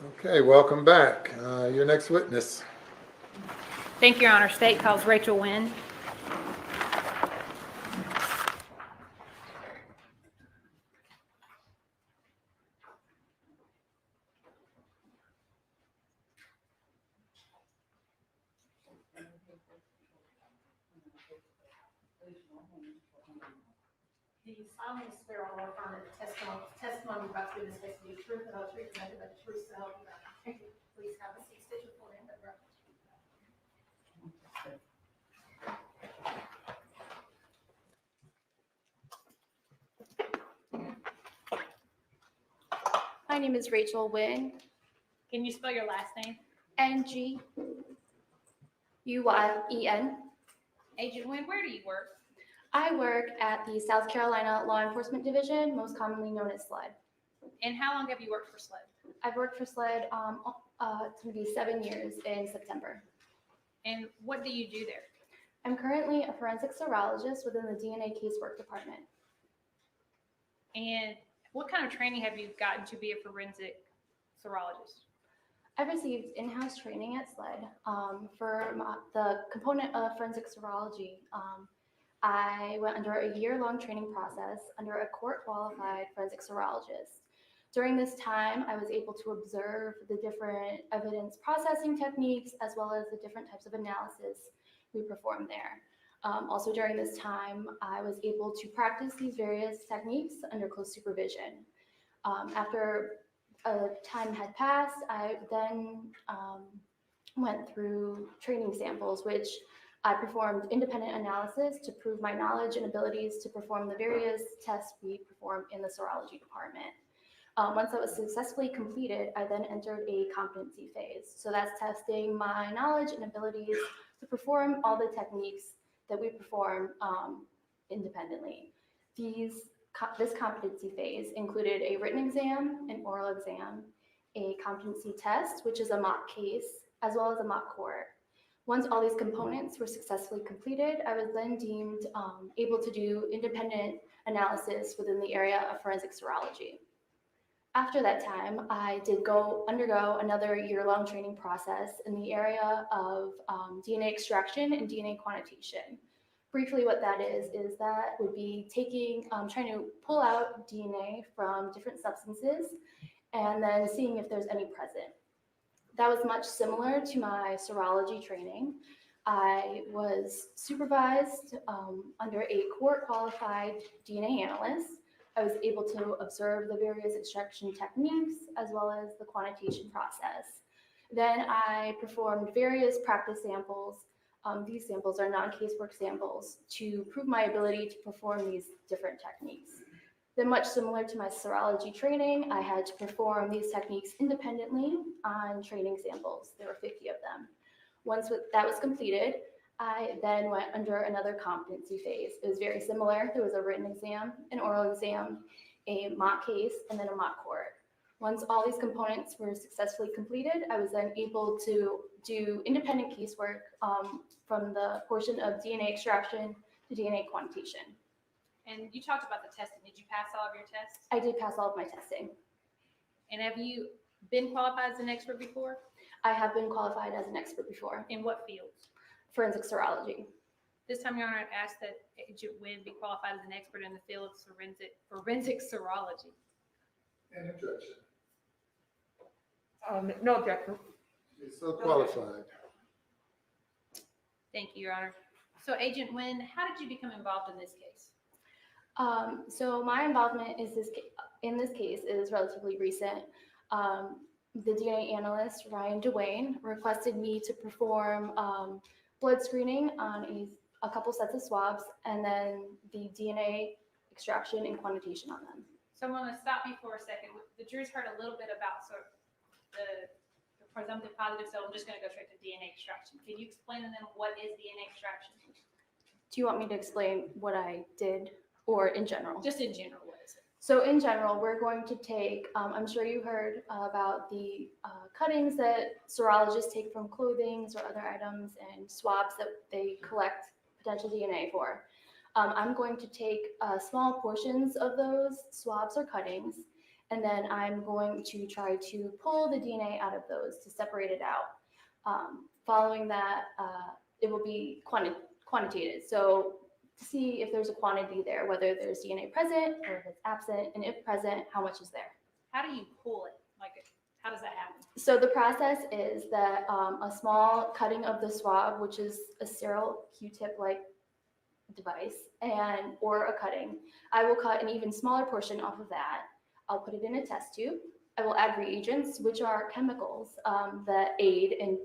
Okay, welcome back. Your next witness. Thank you, Your Honor. State calls Rachel Wynn. Do you solemnly swear or affirm that the testimony about to be in this case will be the truth and the truth, and nothing but the truth, so help you God? Thank you. Please have a seat. State your full name and address. My name is Rachel Wynn, Can you spell your last name? Nguyen. Agent Wynn, where do you work? I work at the South Carolina Law Enforcement Division, most commonly known as SLED. And how long have you worked for SLED? I've worked for SLED, it's going to be 7 years in September. And what do you do there? I'm currently a forensic serologist within the DNA casework department. And what kind of training have you gotten to be a forensic serologist? I've received in-house training at SLED for the component of forensic serology. I went under a year-long training process under a court-qualified forensic serologist. During this time, I was able to observe the different evidence processing techniques as well as the different types of analysis we perform there. Also during this time, I was able to practice these various techniques under close supervision. After time had passed, I then went through training samples, which I performed independent analysis to prove my knowledge and abilities to perform the various tests we perform in the serology department. Once that was successfully completed, I then entered a competency phase. So that's testing my knowledge and abilities to perform all the techniques that we perform independently. This competency phase included a written exam, an oral exam, a competency test, which is a mock case, as well as a mock court. Once all these components were successfully completed, I was then deemed able to do independent analysis within the area of forensic serology. After that time, I did undergo another year-long training process in the area of DNA extraction and DNA quantitation. Briefly, what that is that would be trying to pull out DNA from different substances and then seeing if there's any present. That was much similar to my serology training. I was supervised under a court-qualified DNA analyst. I was able to observe the various extraction techniques as well as the quantitation process. Then I performed various practice samples. These samples are non-casework samples to prove my ability to perform these different techniques. Then, much similar to my serology training, I had to perform these techniques independently on training samples. There were 50 of them. Once that was completed, I then went under another competency phase. It was very similar. There was a written exam, an oral exam, a mock case, and then a mock court. Once all these components were successfully completed, I was then able to do independent casework from the portion of DNA extraction to DNA quantitation. And you talked about the testing. Did you pass all of your tests? I did pass all of my testing. And have you been qualified as an expert before? I have been qualified as an expert before. In what fields? Forensic serology. This time, Your Honor, I'd ask that Agent Wynn be qualified as an expert in the field of forensic serology. Any objection? No objection. She's so qualified. Thank you, Your Honor. So, Agent Wynn, how did you become involved in this case? So my involvement in this case is relatively recent. The DNA analyst, Ryan Dwayne, requested me to perform blood screening on a couple sets of swabs and then the DNA extraction and quantitation on them. So I'm going to stop you for a second. The jury's heard a little bit about the presumptive positive, so I'm just going to go straight to DNA extraction. Can you explain to them what is DNA extraction? Do you want me to explain what I did or in general? Just in general, what is it? So in general, we're going to take, I'm sure you heard about the cuttings that serologists take from clothing or other items and swabs that they collect potential DNA for. I'm going to take small portions of those swabs or cuttings And then I'm going to try to pull the DNA out of those to separate it out. Following that, it will be quantitated. So to see if there's a quantity there, whether there's DNA present or if it's absent, and if present, how much is there. How do you pull it? Like, how does that happen? So the process is that a small cutting of the swab, which is a sterile Q-tip-like device, or a cutting, I will cut an even smaller portion off of that. I'll put it in a test tube. I will add reagents, which are chemicals that aid in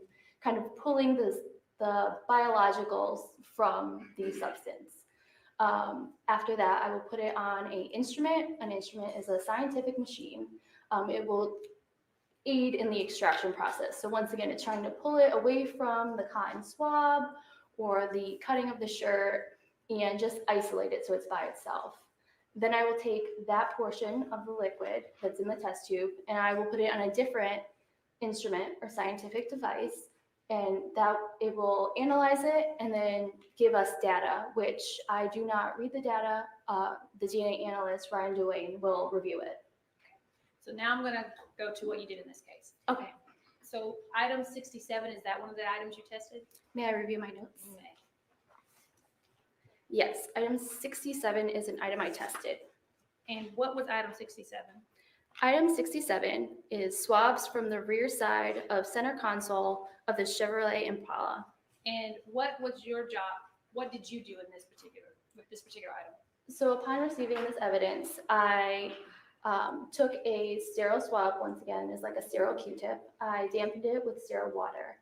kind of pulling the biologicals from the substance. After that, I will put it on an instrument. An instrument is a scientific machine. It will aid in the extraction process. So once again, it's trying to pull it away from the cotton swab or the cutting of the shirt and just isolate it so it's by itself. Then I will take that portion of the liquid that's in the test tube and I will put it on a different instrument or scientific device, and that it will analyze it and then give us data, which I do not read the data. The DNA analyst, Ryan Duane, will review it. So now I'm going to go to what you did in this case. Okay. So item 67, is that one of the items you tested? May I review my notes? You may. Yes, item 67 is an item I tested. And what was item 67? Item 67 is swabs from the rear side of center console of the Chevrolet Impala. And what was your job? What did you do in this particular item? So upon receiving this evidence, I took a sterile swab, once again, is like a sterile Q-tip. I dampened it with sterile water.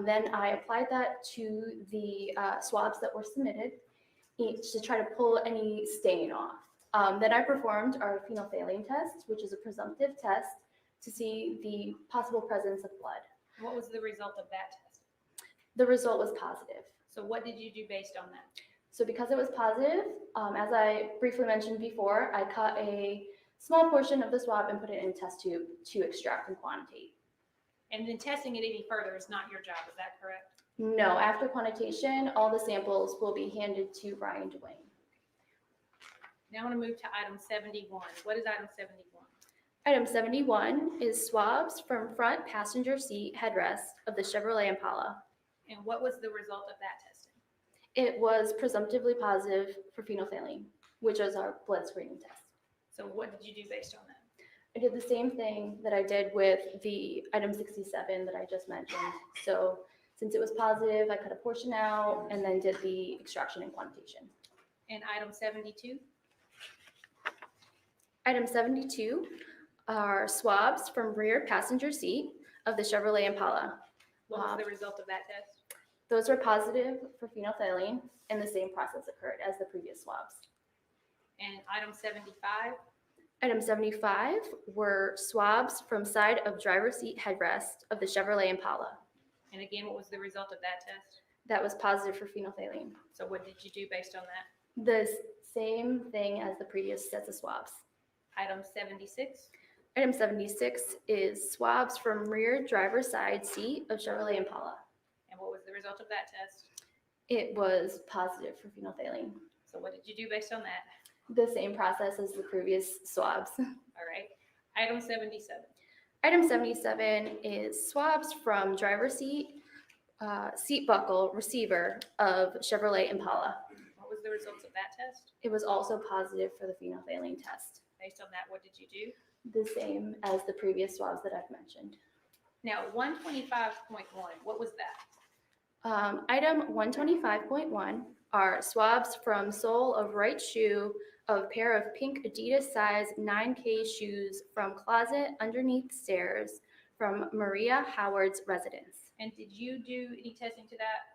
Then I applied that to the swabs that were submitted to try to pull any stain off. Then I performed our phenolphthalein test, which is a presumptive test to see the possible presence of blood. What was the result of that test? The result was positive. So what did you do based on that? So because it was positive, as I briefly mentioned before, I cut a small portion of the swab and put it in a test tube to extract and quantitate. And then testing it any further is not your job, is that correct? No, after quantitation, all the samples will be handed to Ryan Duane. Now I want to move to item 71. What is item 71? Item 71 is swabs from front passenger seat headrest of the Chevrolet Impala. And what was the result of that testing? It was presumptively positive for phenolphthalein, which is our blood screening test. So what did you do based on that? I did the same thing that I did with the item 67 that I just mentioned. So since it was positive, I cut a portion out and then did the extraction and quantitation. And item 72? Item 72 are swabs from rear passenger seat of the Chevrolet Impala. What was the result of that test? Those were positive for phenolphthalein, and the same process occurred as the previous swabs. And item 75? Item 75 were swabs from side of driver's seat headrest of the Chevrolet Impala. And again, what was the result of that test? That was positive for phenolphthalein. So what did you do based on that? The same thing as the previous sets of swabs. Item 76? Item 76 is swabs from rear driver's side seat of Chevrolet Impala. And what was the result of that test? It was positive for phenolphthalein. So what did you do based on that? The same process as the previous swabs. All right. Item 77. Item 77 is swabs from driver's seat, seat buckle receiver of Chevrolet Impala. What was the results of that test? It was also positive for the phenolphthalein test. Based on that, what did you do? The same as the previous swabs that I've mentioned. Now, 125.1, what was that? Item 125.1 are swabs from sole of right shoe of pair of pink Adidas size 9K shoes from closet underneath stairs from Maria Howard's residence. And did you do any testing to that?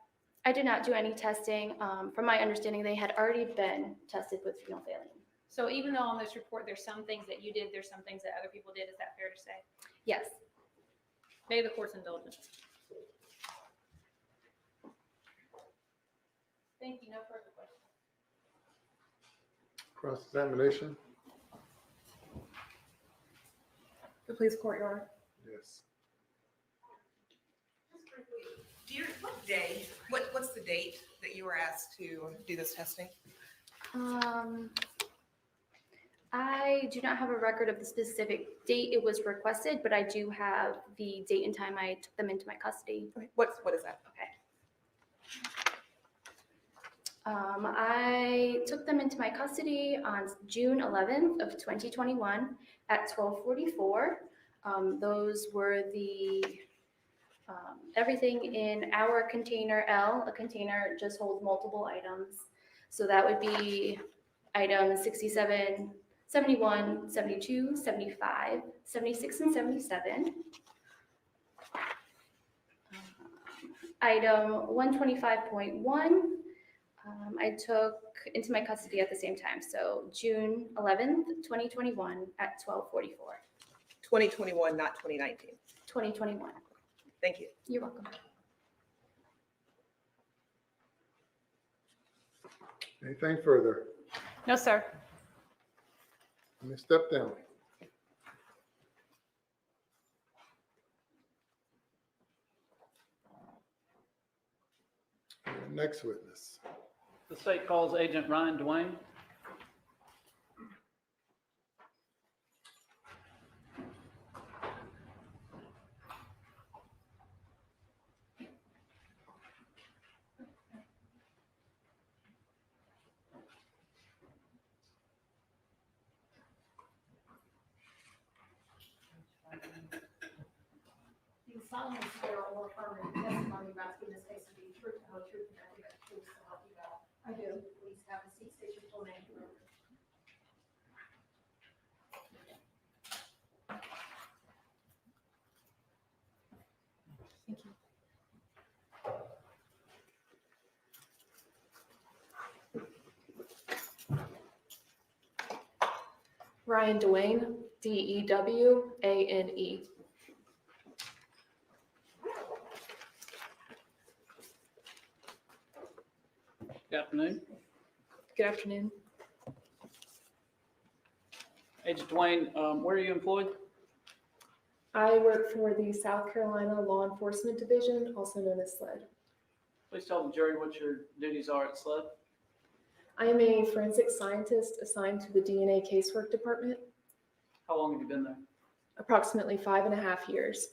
I did not do any testing. From my understanding, they had already been tested with phenolphthalein. So even though on this report there's some things that you did, there's some things that other people did, is that fair to say? Yes. Pay the court's indulgence. Thank you. No further questions. Cross-examination? Please, court, Your Honor. Yes. What day, what's the date that you were asked to do this testing? I do not have a record of the specific date it was requested, but I do have the date and time I took them into my custody. Okay, what is that? Okay. I took them into my custody on June 11th of 2021 at 12:44. Those were the everything in our container L. A container just holds multiple items. So that would be items 67, 71, 72, 75, 76, and 77. Item 125.1, I took into my custody at the same time. So June 11th, 2021 at 12:44. 2021, not 2019. 2021. Thank you. You're welcome. Anything further? No, sir. Let me step down. Next witness. The state calls Agent Ryan Dwayne. You solemnly swear or affirm that the testimony about to give this case to be true, the whole truth, and nothing but the truth, so help you God. I do. Please have a seat, state your full name. Thank you. Ryan Dwayne, Dewane. Good afternoon. Good afternoon. Agent Dwayne, where are you employed? I work for the South Carolina Law Enforcement Division, also known as SLED. Please tell the jury what your duties are at SLED. I am a forensic scientist assigned to the DNA casework department, How long have you been there? approximately 5.5 years.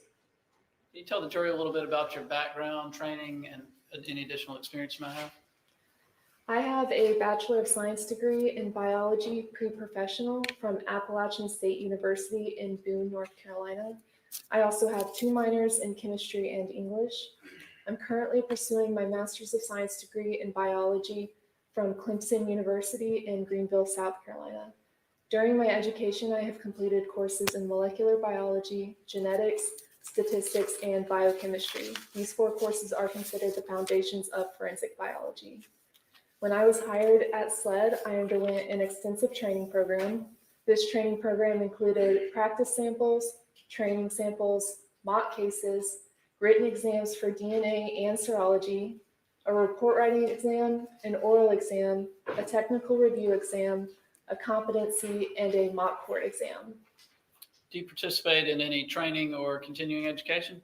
Can you tell the jury a little bit about your background, training, and any additional experience you might have? I have a Bachelor of Science degree in biology pre-professional from Appalachian State University in Boone, North Carolina. I also have 2 minors in chemistry and English. I'm currently pursuing my Master's of Science degree in biology from Clemson University in Greenville, South Carolina. During my education, I have completed courses in molecular biology, genetics, statistics, and biochemistry. These 4 courses are considered the foundations of forensic biology. When I was hired at SLED, I underwent an extensive training program. This training program included practice samples, training samples, mock cases, written exams for DNA and serology, a report writing exam, an oral exam, a technical review exam, a competency, and a mock court exam. Do you participate in any training or continuing education?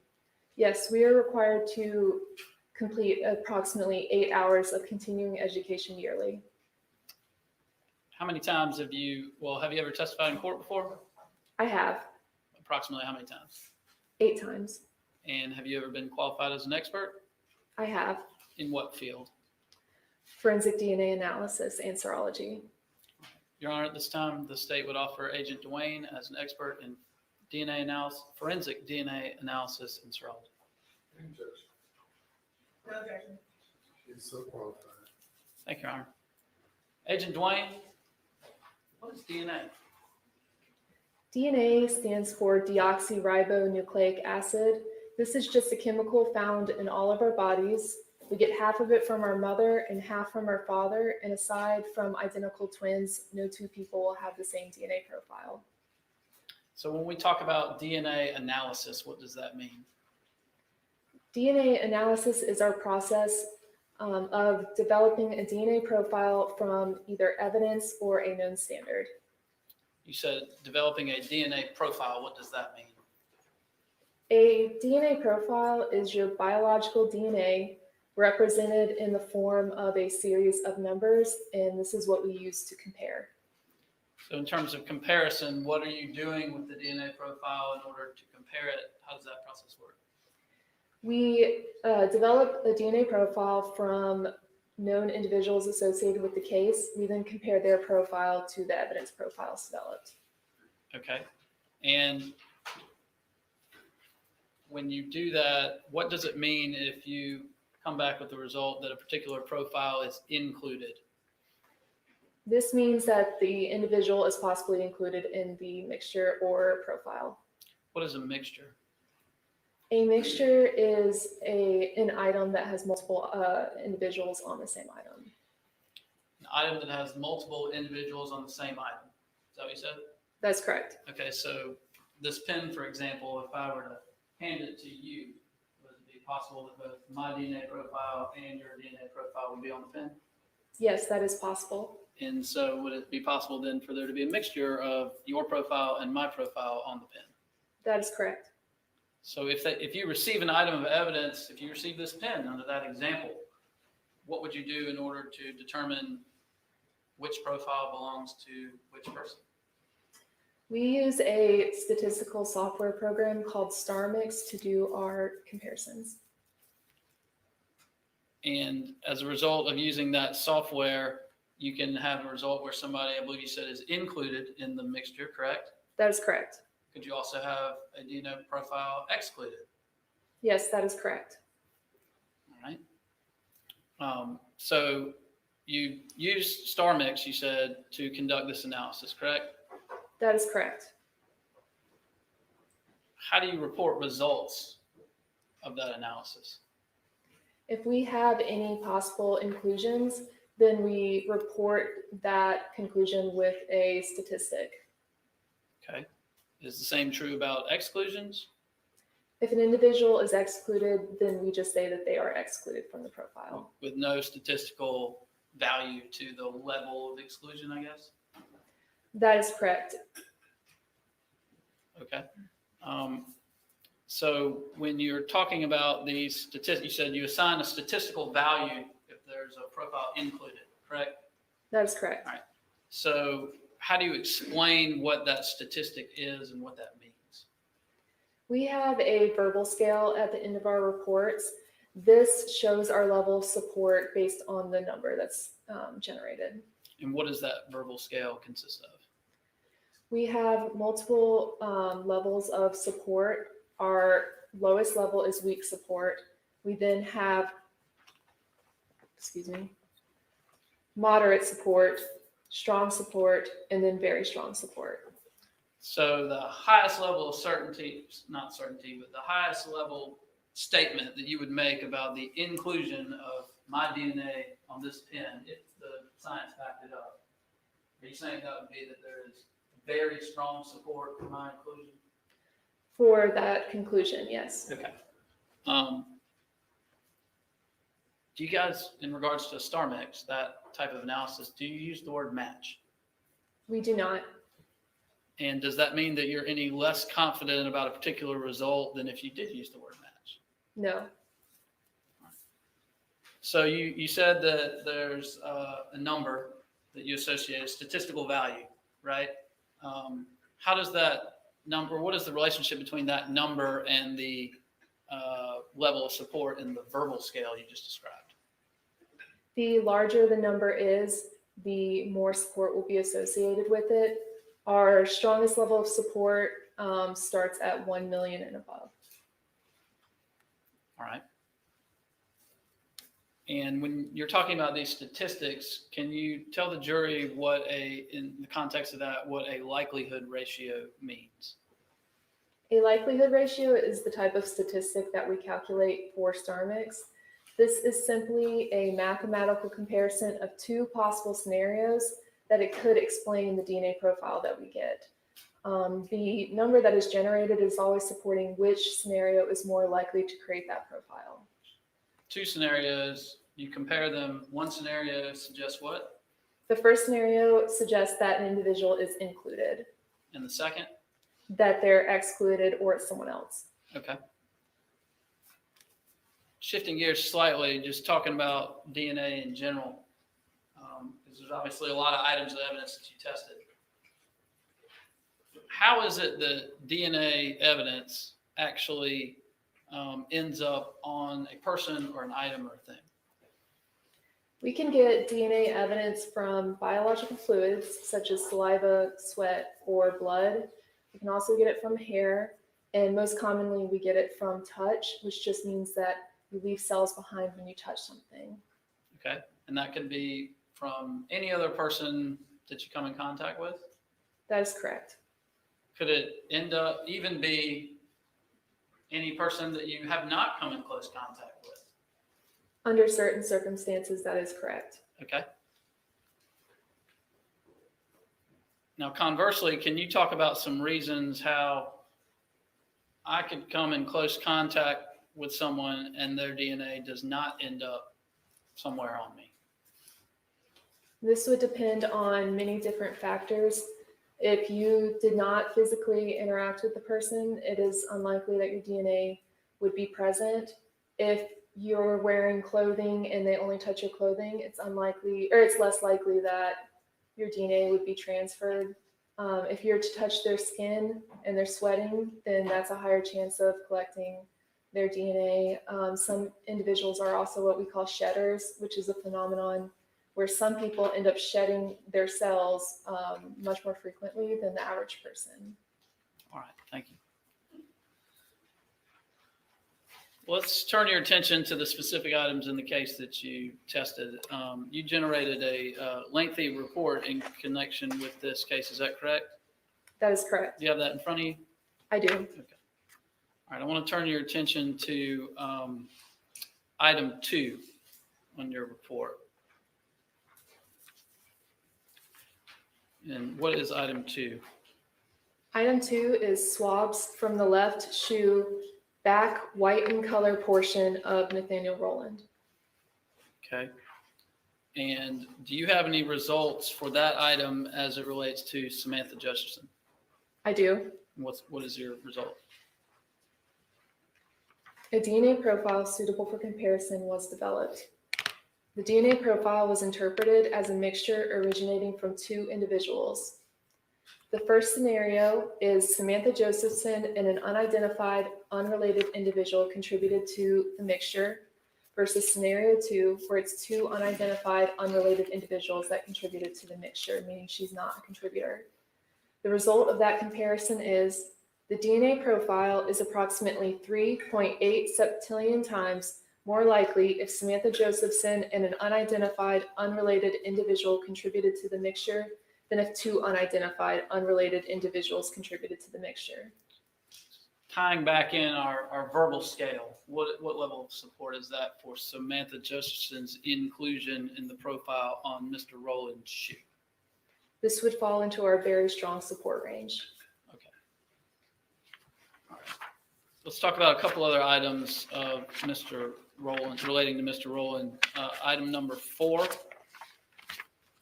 Yes, we are required to complete approximately 8 hours of continuing education yearly. How many times have you ever testified in court before? I have Approximately how many times? 8 times. And have you ever been qualified as an expert? I have In what field? forensic DNA analysis and serology. Your Honor, at this time, the state would offer Agent Dwayne as an expert in DNA analysis, forensic DNA analysis and serology. No objection. She's so qualified. Thank you, Your Honor. Agent Dwayne, what is DNA? DNA stands for deoxyribonucleic acid. This is just a chemical found in all of our bodies. We get half of it from our mother and half from our father, and aside from identical twins, no 2 people will have the same DNA profile. So when we talk about DNA analysis, what does that mean? DNA analysis is our process of developing a DNA profile from either evidence or a known standard. You said developing a DNA profile. What does that mean? A DNA profile is your biological DNA represented in the form of a series of numbers, and this is what we use to compare. So in terms of comparison, what are you doing with the DNA profile in order to compare it? How does that process work? We develop a DNA profile from known individuals associated with the case. We then compare their profile to the evidence profiles developed. Okay. And when you do that, what does it mean if you come back with the result that a particular profile is included? This means that the individual is possibly included in the mixture or profile. What is a mixture? A mixture is an item that has multiple individuals on the same item. An item that has multiple individuals on the same item. Is that what you said? That's correct. Okay, so this pen, for example, if I were to hand it to you, would it be possible that both my DNA profile and your DNA profile would be on the pen? Yes, that is possible. And so would it be possible then for there to be a mixture of your profile and my profile on the pen? That is correct. So if you receive an item of evidence, if you receive this pen under that example, what would you do in order to determine which profile belongs to which person? We use a statistical software program called StarMix to do our comparisons. And as a result of using that software, you can have a result where somebody, I believe you said, is included in the mixture, correct? That is correct. Could you also have a DNA profile excluded? Yes, that is correct. All right. So you used StarMix, you said, to conduct this analysis, correct? That is correct. How do you report results of that analysis? If we have any possible inclusions, then we report that conclusion with a statistic. Okay. Is the same true about exclusions? If an individual is excluded, then we just say that they are excluded from the profile. With no statistical value to the level of exclusion, I guess? That is correct. Okay. So when you're talking about these statistics, you said you assign a statistical value if there's a profile included, correct? That is correct. All right. So how do you explain what that statistic is and what that means? We have a verbal scale at the end of our reports. This shows our level of support based on the number that's generated. And what does that verbal scale consist of? We have multiple levels of support. Our lowest level is weak support. We then have, moderate support, strong support, and then very strong support. So the highest level of certainty, not certainty, but the highest level statement that you would make about the inclusion of my DNA on this pen, if the science backed it up, are you saying that would be that there is very strong support for my inclusion? For that conclusion, yes. Okay. Do you guys, in regards to StarMix, that type of analysis, do you use the word match? We do not. And does that mean that you're any less confident about a particular result than if you did use the word match? No. So you said that there's a number that you associate a statistical value, right? How does that number, what is the relationship between that number and the level of support in the verbal scale you just described? The larger the number is, the more support will be associated with it. Our strongest level of support starts at 1 million and above. All right. And when you're talking about these statistics, can you tell the jury in the context of that, what a likelihood ratio means? A likelihood ratio is the type of statistic that we calculate for StarMix. This is simply a mathematical comparison of two possible scenarios that it could explain the DNA profile that we get. The number that is generated is always supporting which scenario is more likely to create that profile. Two scenarios, you compare them. One scenario suggests what? The first scenario suggests that an individual is included, And the second? that they're excluded or it's someone else. Okay. Shifting gears slightly, just talking about DNA in general, because there's obviously a lot of items of evidence that you tested. how is it that DNA evidence actually ends up on a person or an item or a thing? We can get DNA evidence from biological fluids such as saliva, sweat, or blood. We can also get it from hair, and most commonly we get it from touch, which just means that you leave cells behind when you touch something. Okay, and that could be from any other person that you come in contact with? That is correct. Could it end up even be any person that you have not come in close contact with? Under certain circumstances, that is correct. Okay. Now, conversely, can you talk about some reasons how I could come in close contact with someone and their DNA does not end up somewhere on me? This would depend on many different factors. If you did not physically interact with the person, it is unlikely that your DNA would be present. If you're wearing clothing and they only touch your clothing, it's unlikely, or it's less likely that your DNA would be transferred. If you're to touch their skin and they're sweating, then that's a higher chance of collecting their DNA. Some individuals are also what we call shedders, which is a phenomenon where some people end up shedding their cells much more frequently than the average person. All right, thank you. Let's turn your attention to the specific items in the case that you tested. You generated a lengthy report in connection with this case. Is that correct? That is correct. Do you have that in front of you? I do. Okay. All right, I want to turn your attention to item 2 on your report. And what is item 2? Item 2 is swabs from the left shoe back white in color portion of Nathaniel Rowland. Okay. And do you have any results for that item as it relates to Samantha Josephson? I do. What is your result? A DNA profile suitable for comparison was developed. The DNA profile was interpreted as a mixture originating from 2 individuals. The first scenario is Samantha Josephson and an unidentified, unrelated individual contributed to the mixture, versus scenario 2, where it's 2 unidentified, unrelated individuals that contributed to the mixture, meaning she's not a contributor. The result of that comparison is the DNA profile is approximately 3.8 septillion times more likely if Samantha Josephson and an unidentified, unrelated individual contributed to the mixture than if 2 unidentified, unrelated individuals contributed to the mixture. Tying back in our verbal scale, what level of support is that for Samantha Josephson's inclusion in the profile on Mr. Rowland's shoe? This would fall into our very strong support range. Okay. All right. Let's talk about a couple other items of Mr. Rowland, relating to Mr. Rowland. Item number 4.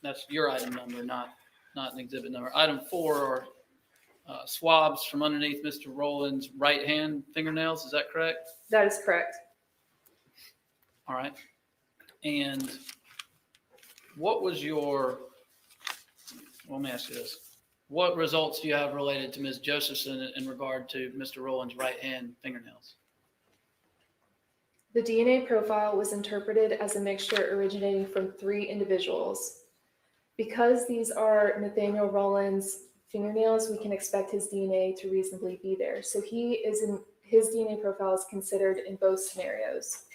That's your item number, not an exhibit number. Item 4 are swabs from underneath Mr. Rowland's right hand fingernails. Is that correct? That is correct. All right. And what was your, let me ask you this. What results do you have related to Ms. Josephson in regard to Mr. Rowland's right hand fingernails? The DNA profile was interpreted as a mixture originating from 3 individuals. Because these are Nathaniel Rowland's fingernails, we can expect his DNA to reasonably be there. So his DNA profile is considered in both scenarios.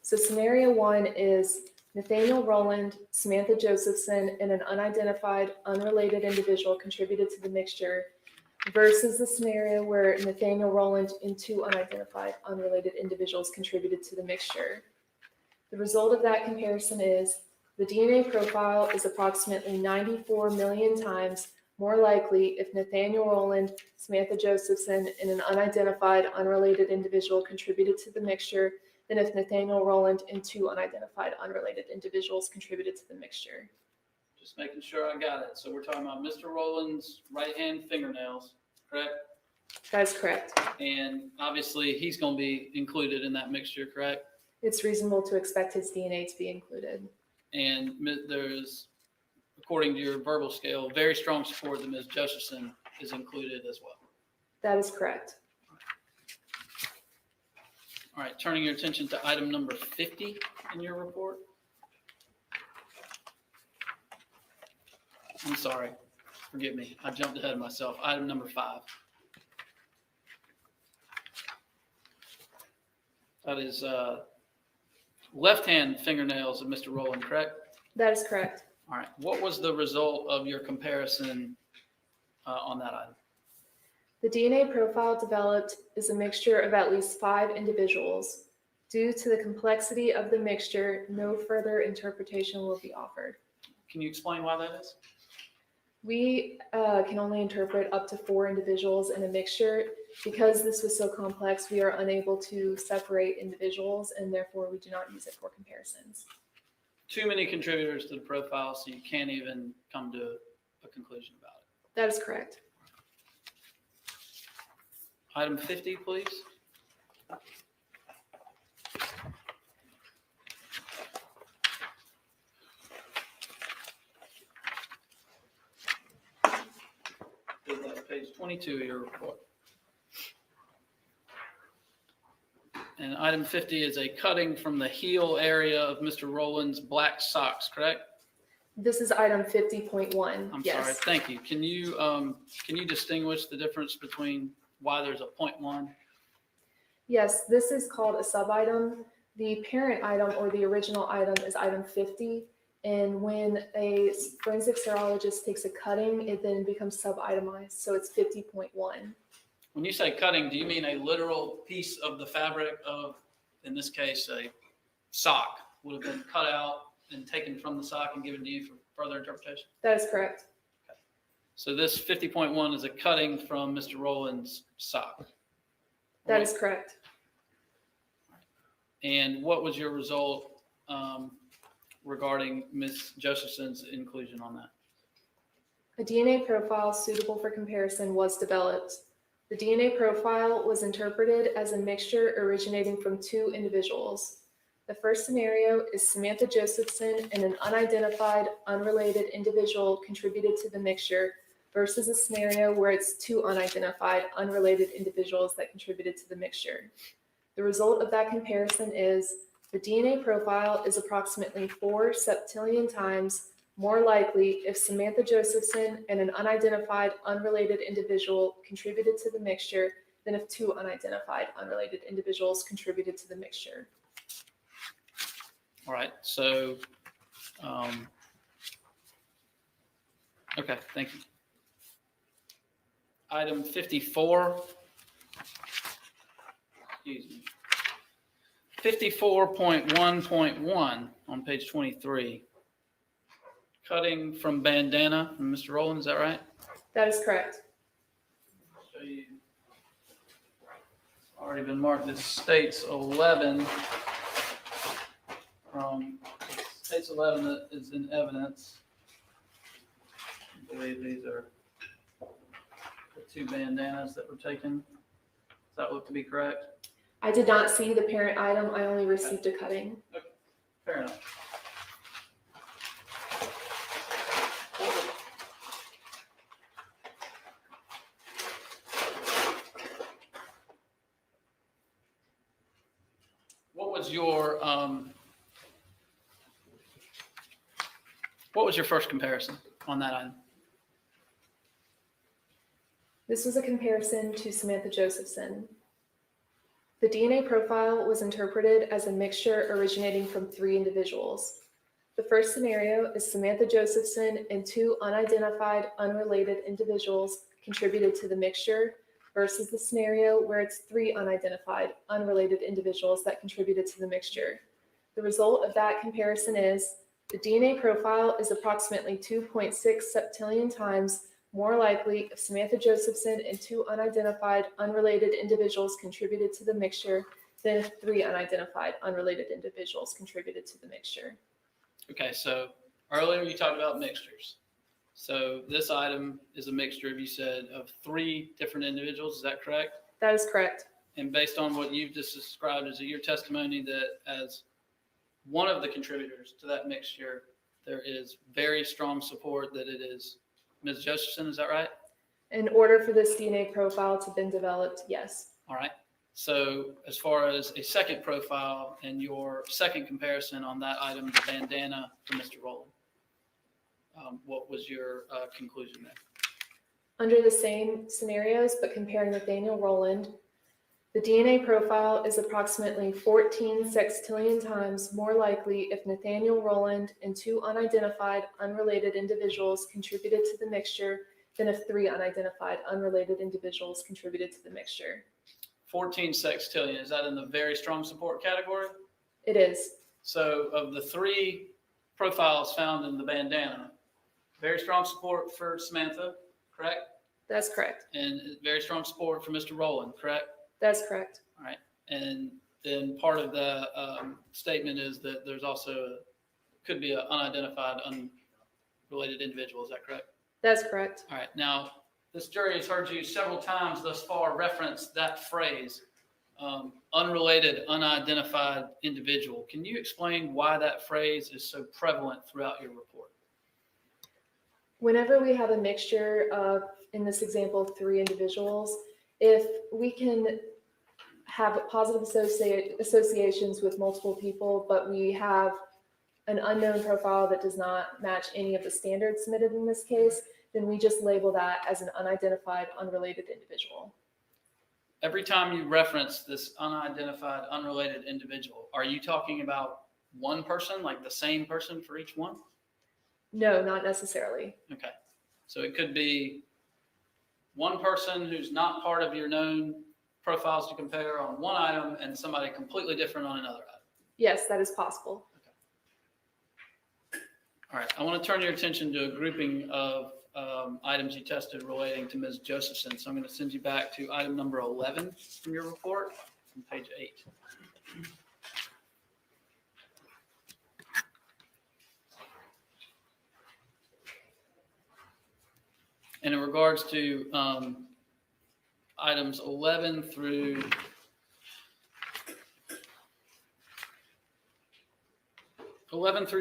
So scenario 1 is Nathaniel Rowland, Samantha Josephson, and an unidentified, unrelated individual contributed to the mixture, versus the scenario where Nathaniel Rowland and 2 unidentified, unrelated individuals contributed to the mixture. The result of that comparison is the DNA profile is approximately 94 million times more likely if Nathaniel Rowland, Samantha Josephson, and an unidentified, unrelated individual contributed to the mixture than if Nathaniel Rowland and 2 unidentified, unrelated individuals contributed to the mixture. Just making sure I got it. So we're talking about Mr. Rowland's right hand fingernails, correct? That is correct. And obviously he's going to be included in that mixture, correct? It's reasonable to expect his DNA to be included. And there's, according to your verbal scale, very strong support that Ms. Josephson is included as well. That is correct. All right, turning your attention to item number 50 in your report. I'm sorry, forgive me, I jumped ahead of myself. Item number 5. That is left-hand fingernails of Mr. Rowland, correct? That is correct. All right, what was the result of your comparison on that item? The DNA profile developed is a mixture of at least 5 individuals. Due to the complexity of the mixture, no further interpretation will be offered. Can you explain why that is? We can only interpret up to 4 individuals in a mixture. Because this was so complex, we are unable to separate individuals, and therefore we do not use it for comparisons. Too many contributors to the profile, so you can't even come to a conclusion about it. That is correct. Item 50, please. Page 22 of your report. And item 50 is a cutting from the heel area of Mr. Rowland's black socks, correct? This is item 50.1. I'm Yes. sorry, thank you. Can you distinguish the difference between why there's a 0.1? Yes, this is called a sub-item. The parent item or the original item is item 50. And when a forensic serologist takes a cutting, it then becomes sub-itemized. So it's 50.1. When you say cutting, do you mean a literal piece of the fabric of, in this case, a sock would have been cut out and taken from the sock and given to you for further interpretation? That is correct. So this 50.1 is a cutting from Mr. Rowland's sock. That is correct. And what was your result regarding Ms. Josephson's inclusion on that? A DNA profile suitable for comparison was developed. The DNA profile was interpreted as a mixture originating from 2 individuals. The first scenario is Samantha Josephson and an unidentified, unrelated individual contributed to the mixture versus a scenario where it's 2 unidentified, unrelated individuals that contributed to the mixture. The result of that comparison is the DNA profile is approximately 4 septillion times more likely if Samantha Josephson and an unidentified, unrelated individual contributed to the mixture than if 2 unidentified, unrelated individuals contributed to the mixture. All right, so, okay, thank you. Item 54, excuse me. 54.1.1 on page 23. Cutting from bandana from Mr. Rowland, is that right? That is correct. Show you. It's already been marked as states 11. States 11 that is in evidence. I believe these are the 2 bandanas that were taken. Does that look to be correct? I did not see the parent item. I only received a cutting. Fair enough. What was your first comparison on that item? This was a comparison to Samantha Josephson. The DNA profile was interpreted as a mixture originating from 3 individuals. The first scenario is Samantha Josephson and 2 unidentified, unrelated individuals contributed to the mixture versus the scenario where it's 3 unidentified, unrelated individuals that contributed to the mixture. The result of that comparison is the DNA profile is approximately 2.6 septillion times more likely if Samantha Josephson and 2 unidentified, unrelated individuals contributed to the mixture than if 3 unidentified, unrelated individuals contributed to the mixture. Okay, so earlier you talked about mixtures. So this item is a mixture, you said, of 3 different individuals. Is that correct? That is correct. And based on what you've just described, is it your testimony that as one of the contributors to that mixture, there is very strong support that it is Ms. Josephson, is that right? In order for this DNA profile to have been developed, yes. All right. So as far as a second profile and your second comparison on that item, the bandana for Mr. Rowland, what was your conclusion there? Under the same scenarios, but comparing Nathaniel Rowland, the DNA profile is approximately 14 sextillion times more likely if Nathaniel Rowland and 2 unidentified, unrelated individuals contributed to the mixture than if 3 unidentified, unrelated individuals contributed to the mixture. 14 sextillion, is that in the very strong support category? It is. So of the 3 profiles found in the bandana, very strong support for Samantha, correct? That's correct. And very strong support for Mr. Rowland, correct? That's correct. All right. And then part of the statement is that there's also could be an unidentified, unrelated individual. Is that correct? That's correct. All right. Now, this jury has heard you several times thus far reference that phrase, unrelated, unidentified individual. Can you explain why that phrase is so prevalent throughout your report? Whenever we have a mixture of, in this example, 3 individuals, if we can have positive associations with multiple people, but we have an unknown profile that does not match any of the standards submitted in this case, then we just label that as an unidentified, unrelated individual. Every time you reference this unidentified, unrelated individual, are you talking about one person, like the same person for each one? No, not necessarily. Okay. So it could be one person who's not part of your known profiles to compare on one item and somebody completely different on another item. Yes, that is possible. All right. I want to turn your attention to a grouping of items you tested relating to Ms. Josephson. So I'm going to send you back to item number 11 from your report on page 8. And in regards to items 11 through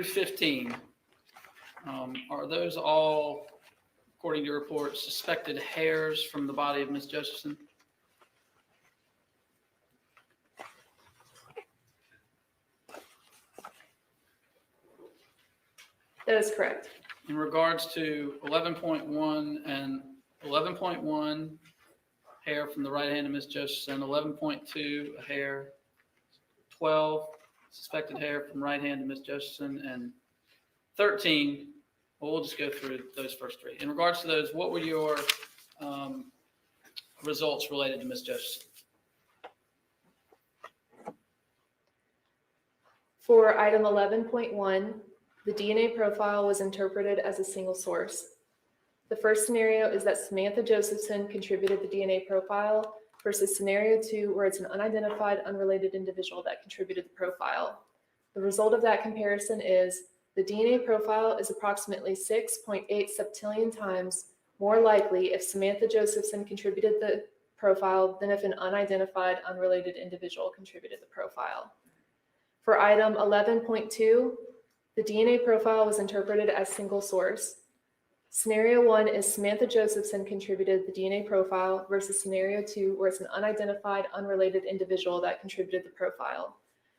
15, are those all, according to your report, suspected hairs from the body of Ms. Josephson? That is correct. In regards to 11.1 and 11.1, hair from the right hand of Ms. Josephson, 11.2, a hair, 12, suspected hair from right hand of Ms. Josephson, and 13, well, we'll just go through those first 3. In regards to those, what were your results related to Ms. Josephson? For item 11.1, the DNA profile was interpreted as a single source. The first scenario is that Samantha Josephson contributed the DNA profile versus scenario 2, where it's an unidentified, unrelated individual that contributed the profile. The result of that comparison is the DNA profile is approximately 6.8 septillion times more likely if Samantha Josephson contributed the profile than if an unidentified, unrelated individual contributed the profile. For item 11.2, the DNA profile was interpreted as single source. Scenario 1 is Samantha Josephson contributed the DNA profile versus scenario 2, where it's an unidentified, unrelated individual that contributed the profile.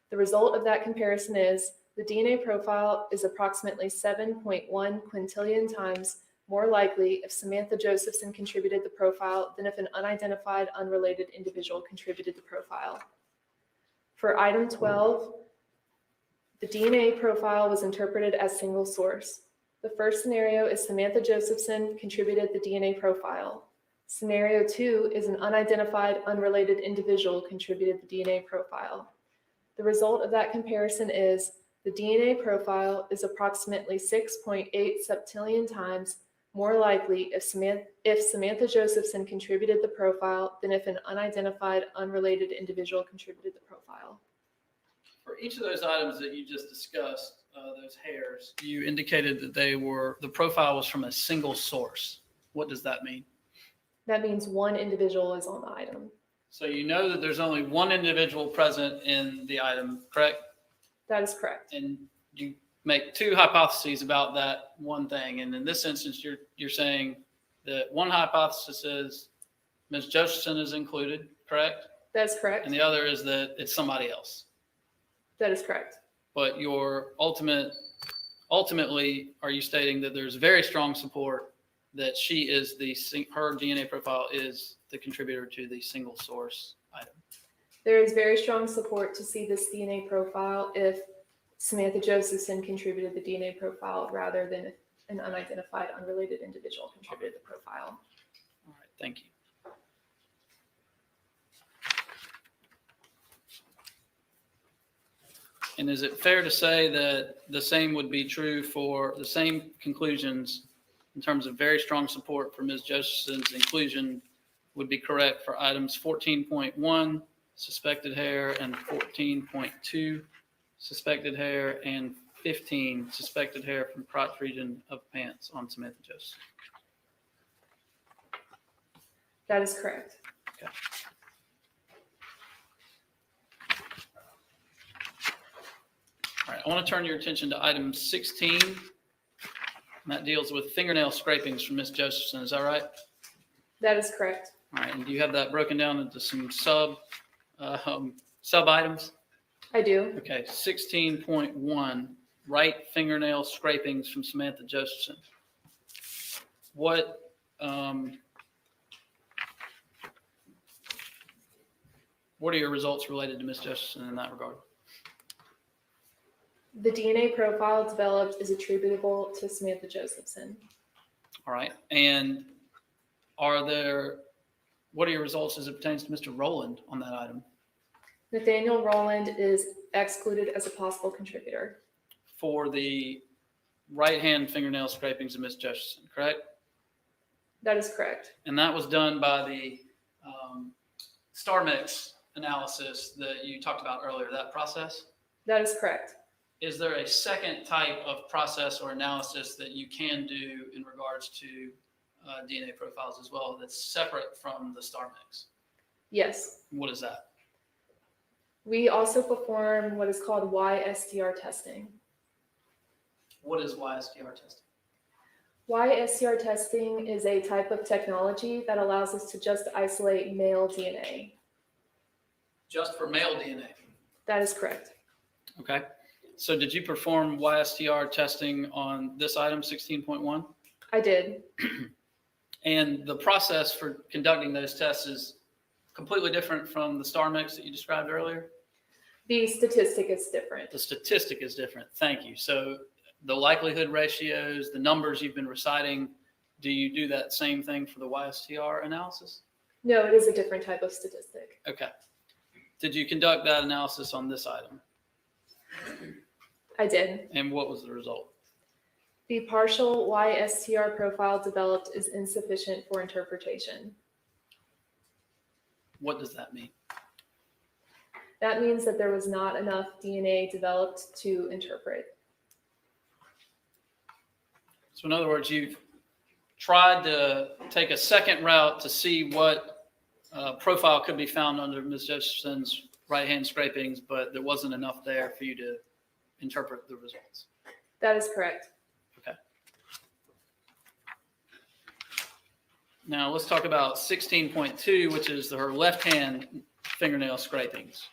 The result of that comparison is the DNA profile is approximately 7.1 quintillion times more likely if Samantha Josephson contributed the profile than if an unidentified, unrelated individual contributed the profile. For item 12, the DNA profile was interpreted as single source. The first scenario is Samantha Josephson contributed the DNA profile. Scenario 2 is an unidentified, unrelated individual contributed the DNA profile. The result of that comparison is the DNA profile is approximately 6.8 septillion times more likely if Samantha Josephson contributed the profile than if an unidentified, unrelated individual contributed the profile. For each of those items that you just discussed, those hairs, you indicated that the profile was from a single source. What does that mean? That means one individual is on the item. So you know that there's only one individual present in the item, correct? That is correct. And you make 2 hypotheses about that one thing. And in this instance, you're saying The one hypothesis is Ms. Josephson is included, correct? That is correct. And the other is that it's somebody else. That is correct. But your ultimately, are you stating that there's very strong support that she is her DNA profile is the contributor to the single source item? There is very strong support to see this DNA profile if Samantha Josephson contributed the DNA profile rather than if an unidentified, unrelated individual contributed the profile. All right, thank you. And is it fair to say that the same would be true for the same conclusions in terms of very strong support for Ms. Josephson's inclusion would be correct for items 14.1, suspected hair, and 14.2, suspected hair, and 15, suspected hair from crotch region of pants on Samantha Josephson? That is correct. Okay. All right, I want to turn your attention to item 16. And that deals with fingernail scrapings from Ms. Josephson. Is that right? That is correct. All right, and do you have that broken down into some sub items? I do. Okay, 16.1, right fingernail scrapings from Samantha Josephson. What are your results related to Ms. Josephson in that regard? The DNA profile developed is attributable to Samantha Josephson. All right, and what are your results as it pertains to Mr. Rowland on that item? Nathaniel Rowland is excluded as a possible contributor. For the right-hand fingernail scrapings of Ms. Josephson, correct? That is correct. And that was done by the star mix analysis that you talked about earlier, that process? That is correct. Is there a second type of process or analysis that you can do in regards to DNA profiles as well that's separate from the star mix? Yes. What is that? We also perform what is called YSTR testing. What is YSTR testing? YSTR testing is a type of technology that allows us to just isolate male DNA. Just for male DNA? That is correct. Okay. So did you perform YSTR testing on this item, 16.1? I did. And the process for conducting those tests is completely different from the star mix that you described earlier? The statistic is different. The statistic is different. Thank you. So the likelihood ratios, the numbers you've been reciting, do you do that same thing for the YSTR analysis? No, it is a different type of statistic. Okay. Did you conduct that analysis on this item? I did. And what was the result? The partial YSTR profile developed is insufficient for interpretation. What does that mean? That means that there was not enough DNA developed to interpret. So in other words, you've tried to take a second route to see what profile could be found under Ms. Josephson's right-hand scrapings, but there wasn't enough there for you to interpret the results. That is correct. Okay. Now let's talk about 16.2, which is her left-hand fingernail scrapings.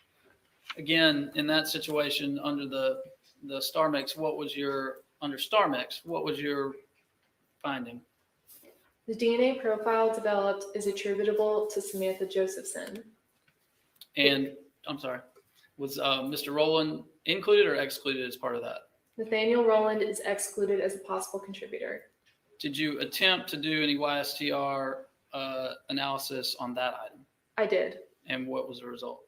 Again, in that situation, under the star mix, under star mix, what was your finding? The DNA profile developed is attributable to Samantha Josephson. And I'm sorry, was Mr. Rowland included or excluded as part of that? Nathaniel Rowland is excluded as a possible contributor. Did you attempt to do any YSTR analysis on that item? I did. And what was the result?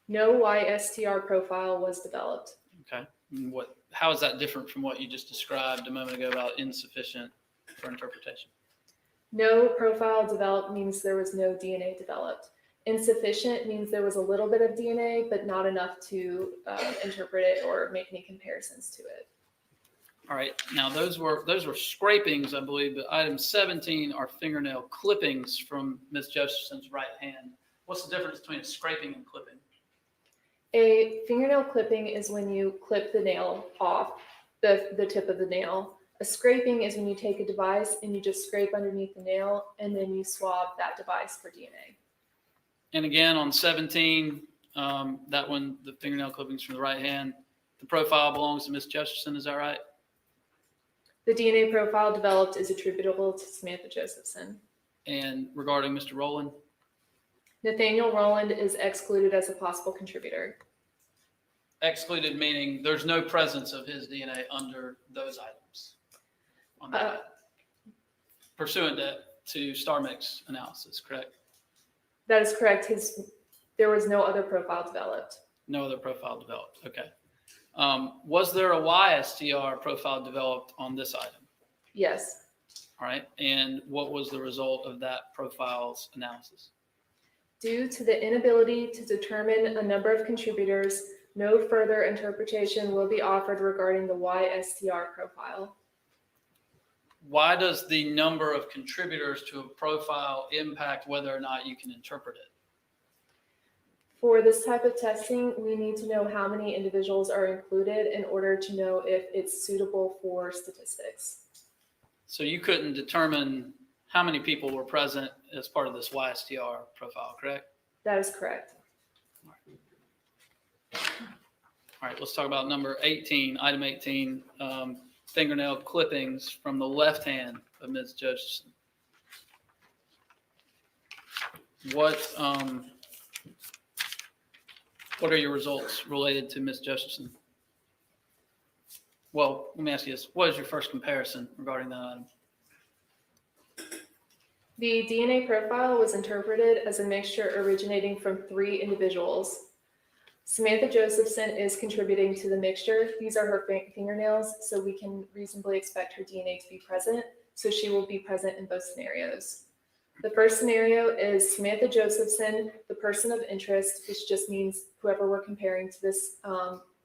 No YSTR profile was developed. Okay. And how is that different from what you just described a moment ago about insufficient for interpretation? No profile developed means there was no DNA developed. Insufficient means there was a little bit of DNA, but not enough to interpret it or make any comparisons to it. All right. Now those were scrapings, I believe, but item 17 are fingernail clippings from Ms. Josephson's right hand. What's the difference between a scraping and clipping? A fingernail clipping is when you clip the nail off, the tip of the nail. A scraping is when you take a device and you just scrape underneath the nail and then you swab that device for DNA. And again, on 17, that one, the fingernail clippings from the right hand, the profile belongs to Ms. Josephson, is that right? The DNA profile developed is attributable to Samantha Josephson. And regarding Mr. Rowland, Nathaniel Rowland is excluded as a possible contributor. excluded meaning there's no presence of his DNA under those items. On that, pursuant to star mix analysis, correct? That is correct. There was no other profile developed. No other profile developed. Okay. Was there a YSTR profile developed on this item? Yes. All right. And what was the result of that profile's analysis? Due to the inability to determine a number of contributors, no further interpretation will be offered regarding the YSTR profile. Why does the number of contributors to a profile impact whether or not you can interpret it? For this type of testing, we need to know how many individuals are included in order to know if it's suitable for statistics. So you couldn't determine how many people were present as part of this YSTR profile, correct? That is correct. All right, let's talk about number 18, item 18, fingernail clippings from the left hand of Ms. Josephson. What are your results related to Ms. Josephson? Well, let me ask you this. What is your first comparison regarding that item? The DNA profile was interpreted as a mixture originating from 3 individuals. Samantha Josephson is contributing to the mixture. These are her fingernails, so we can reasonably expect her DNA to be present. So she will be present in both scenarios. The first scenario is Samantha Josephson, the person of interest, which just means whoever we're comparing to this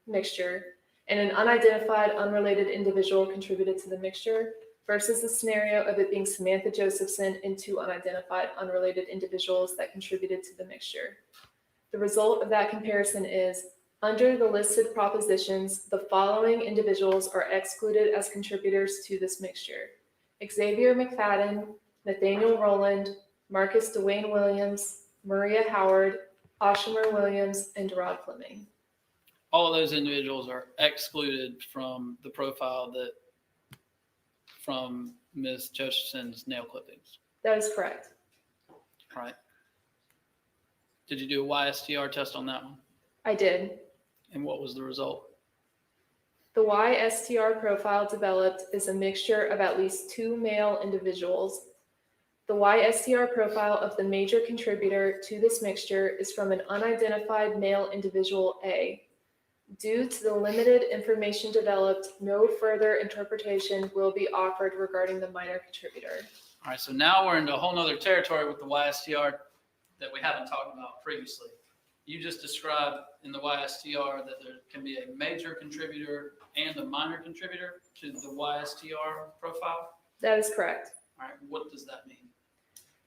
mixture, and an unidentified, unrelated individual contributed to the mixture, versus the scenario of it being Samantha Josephson and 2 unidentified, unrelated individuals that contributed to the mixture. The result of that comparison is, under the listed propositions, the following individuals are excluded as contributors to this mixture: Xavier McFadden, Nathaniel Rowland, Marcus Dwayne Williams, Maria Howard, Oshimer Williams, and Derod Fleming. All of those individuals are excluded from the profile from Ms. Josephson's nail clippings. That is correct. All right. Did you do a YSTR test on that one? I did. And what was the result? The YSTR profile developed is a mixture of at least 2 male individuals. The YSTR profile of the major contributor to this mixture is from an unidentified male individual A. Due to the limited information developed, no further interpretation will be offered regarding the minor contributor. All right, so now we're into a whole nother territory with the YSTR that we haven't talked about previously. You just described in the YSTR that there can be a major contributor and a minor contributor to the YSTR profile. That is correct. All right, what does that mean?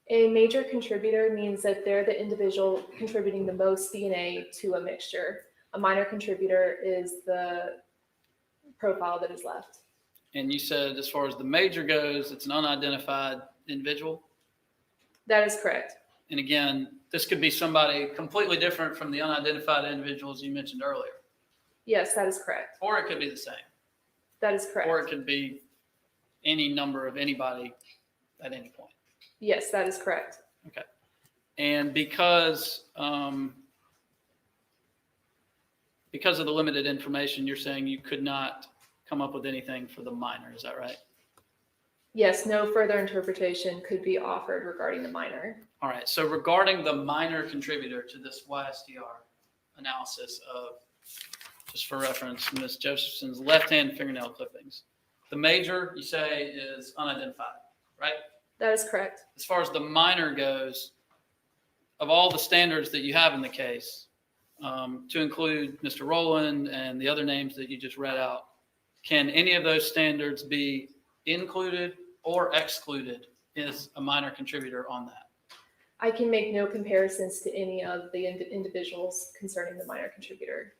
A major contributor means that they're the individual contributing the most DNA to a mixture. A minor contributor is the profile that is left. And you said as far as the major goes, it's an unidentified individual? That is correct. And again, this could be somebody completely different from the unidentified individuals you mentioned earlier. Yes, that is correct. Or it could be the same. That is correct. Or it could be any number of anybody at any point. Yes, that is correct. Okay. And because of the limited information, you're saying you could not come up with anything for the minor. Is that right? Yes, no further interpretation could be offered regarding the minor. All right. So regarding the minor contributor to this YSTR analysis of, just for reference, Ms. Josephson's left-hand fingernail clippings, the major, you say, is unidentified, right? That is correct. As far as the minor goes, of all the standards that you have in the case, to include Mr. Rowland and the other names that you just read out, can any of those standards be included or excluded as a minor contributor on that? I can make no comparisons to any of the individuals concerning the minor contributor.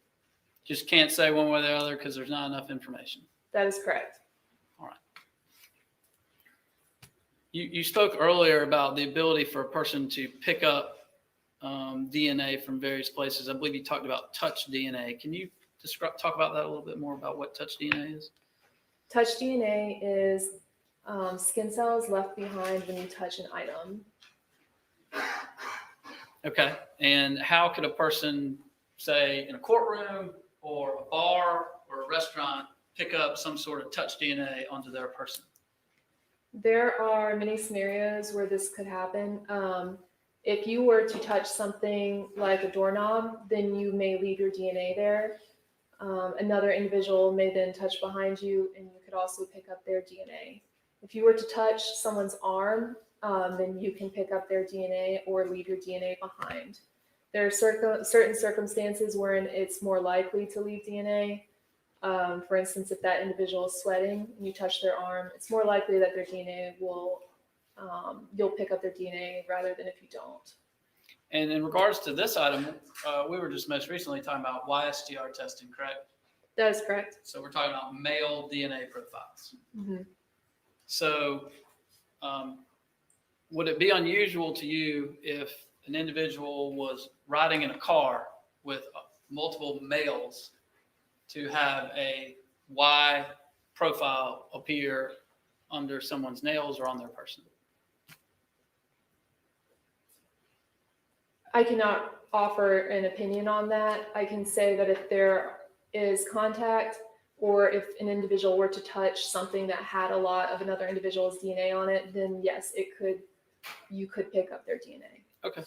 Just can't say one way or the other because there's not enough information. That is correct. All right. You spoke earlier about the ability for a person to pick up DNA from various places. I believe you talked about touch DNA. Can you talk about that a little bit more about what touch DNA is? Touch DNA is skin cells left behind when you touch an item. Okay. And how could a person, say, in a courtroom or a bar or a restaurant, pick up some sort of touch DNA onto their person? There are many scenarios where this could happen. If you were to touch something like a doorknob, then you may leave your DNA there. Another individual may then touch behind you, and you could also pick up their DNA. If you were to touch someone's arm, then you can pick up their DNA or leave your DNA behind. There are certain circumstances wherein it's more likely to leave DNA. For instance, if that individual is sweating and you touch their arm, it's more likely that their DNA will, you'll pick up their DNA rather than if you don't. And in regards to this item, we were just most recently talking about YSTR testing, correct? That is correct. So we're talking about male DNA profiles. Mm-hmm. So would it be unusual to you if an individual was riding in a car with multiple males to have a Y profile appear under someone's nails or on their person? I cannot offer an opinion on that. I can say that if there is contact or if an individual were to touch something that had a lot of another individual's DNA on it, then yes, you could pick up their DNA. Okay.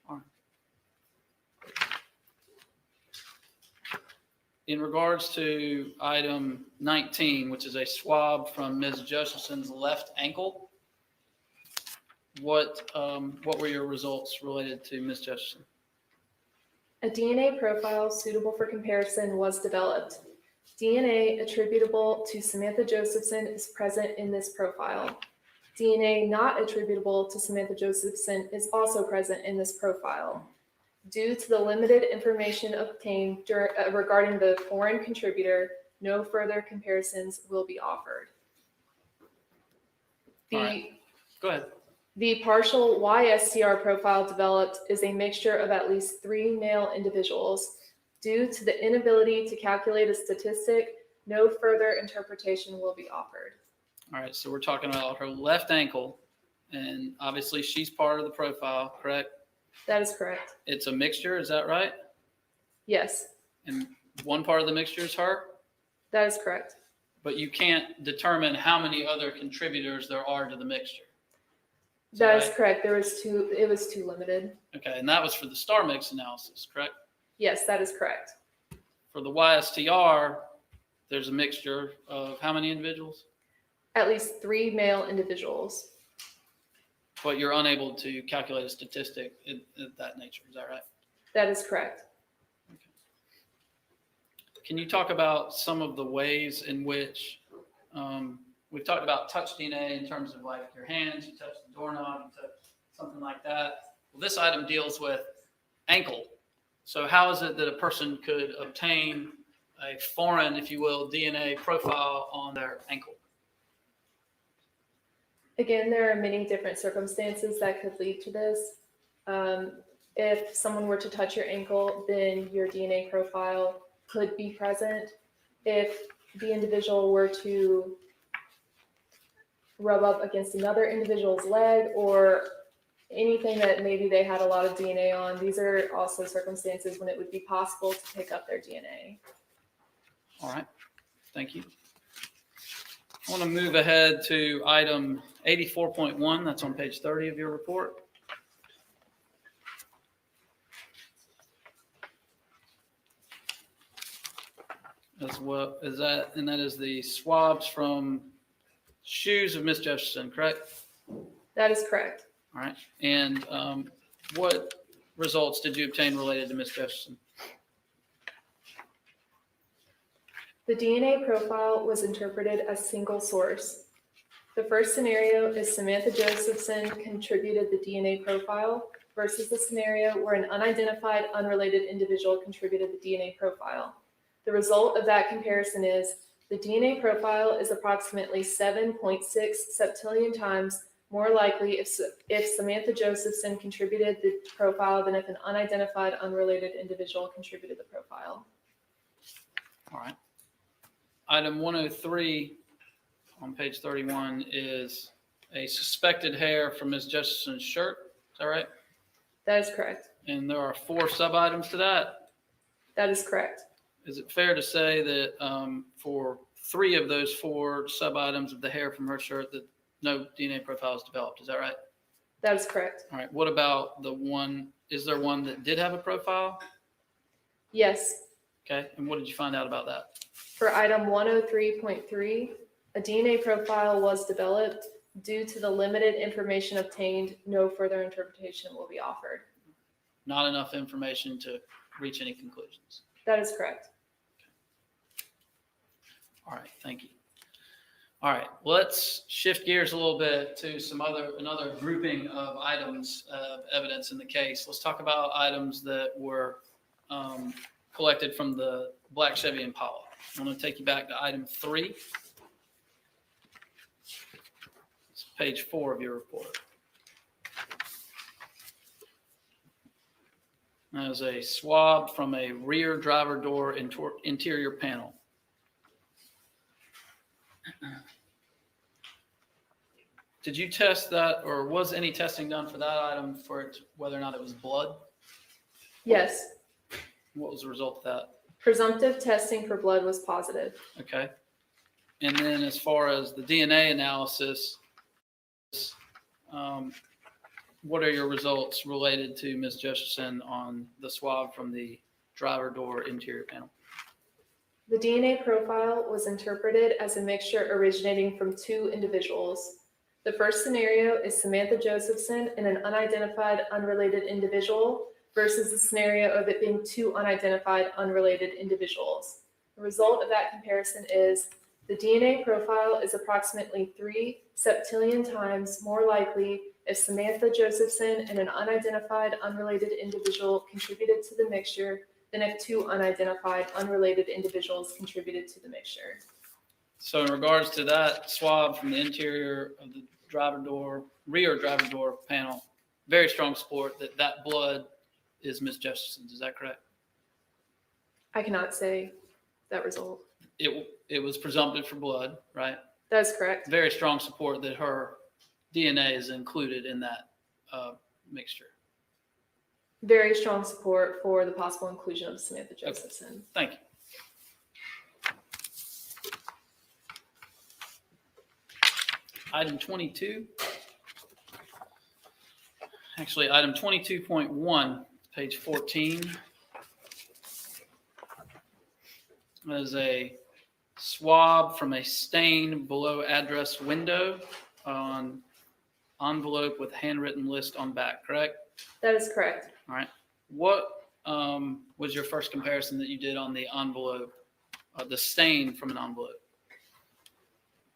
All right. In regards to item 19, which is a swab from Ms. Josephson's left ankle, what were your results related to Ms. Josephson? A DNA profile suitable for comparison was developed. DNA attributable to Samantha Josephson is present in this profile. DNA not attributable to Samantha Josephson is also present in this profile. Due to the limited information obtained regarding the foreign contributor, no further comparisons will be offered. All right. Go ahead. The partial YSTR profile developed is a mixture of at least 3 male individuals. Due to the inability to calculate a statistic, no further interpretation will be offered. All right, so we're talking about her left ankle, and obviously she's part of the profile, correct? That is correct. It's a mixture, is that right? Yes, And one part of the mixture is her, that is correct. but you can't determine how many other contributors there are to the mixture. That is right? correct. It was too limited. Okay, and that was for the star mix analysis, correct? Yes, that is correct. For the YSTR, there's a mixture of how many individuals? At least 3 male individuals. But you're unable to calculate a statistic of that nature, is that right? That is correct. Can you talk about some of the ways in which we've talked about touch DNA in terms of like your hands, you touch the doorknob, you touch something like that. Well, this item deals with ankle. So how is it that a person could obtain a foreign, if you will, DNA profile on their ankle? Again, there are many different circumstances that could lead to this. If someone were to touch your ankle, then your DNA profile could be present. If the individual were to rub up against another individual's leg or anything that maybe they had a lot of DNA on, these are also circumstances when it would be possible to pick up their DNA. All right, thank you. I want to move ahead to item 84.1. That's on page 30 of your report. As well as that, and that is the swabs from shoes of Miss Josephson, correct? That is correct. All right. And what results did you obtain related to Miss Josephson? The DNA profile was interpreted as single source. The first scenario is Samantha Josephson contributed the DNA profile versus the scenario where an unidentified, unrelated individual contributed the DNA profile. The result of that comparison is the DNA profile is approximately 7.6 septillion times more likely if Samantha Josephson contributed the profile than if an unidentified, unrelated individual contributed the profile. All right. Item 103 on page 31 is a suspected hair from Ms. Josephson's shirt. Is that right? That is correct. And there are 4 sub-items to that. That is correct. Is it fair to say that for 3 of those 4 sub-items of the hair from her shirt that no DNA profile is developed? Is that right? That is correct. All right. What about the one, is there one that did have a profile? Yes. Okay. And what did you find out about that? For item 103.3, a DNA profile was developed. Due to the limited information obtained, no further interpretation will be offered. Not enough information to reach any conclusions. That is correct. All right, thank you. All right, let's shift gears a little bit to another grouping of items of evidence in the case. Let's talk about items that were collected from the black Chevy Impala. I'm going to take you back to item 3. It's page 4 of your report. That is a swab from a rear driver door interior panel. Did you test that, or was any testing done for that item for it, whether or not it was blood? Yes. What was the result of that? Presumptive testing for blood was positive. Okay. And then as far as the DNA analysis, what are your results related to Ms. Josephson on the swab from the driver door interior panel? The DNA profile was interpreted as a mixture originating from 2 individuals. The first scenario is Samantha Josephson and an unidentified, unrelated individual versus the scenario of it being 2 unidentified, unrelated individuals. The result of that comparison is the DNA profile is approximately 3 septillion times more likely if Samantha Josephson and an unidentified, unrelated individual contributed to the mixture than if 2 unidentified, unrelated individuals contributed to the mixture. So in regards to that swab from the interior of the rear driver door panel, very strong support that that blood is Ms. Josephson's. Is that correct? I cannot say that result. It was presumptive for blood, right? That is correct. Very strong support that her DNA is included in that mixture. Very strong support for the possible inclusion of Samantha Josephson. Thank you. Item 22. Actually, item 22.1, page 14. That is a swab from a stain below address window on envelope with handwritten list on back, correct? That is correct. All right. What was your first comparison that you did on the envelope, the stain from an envelope?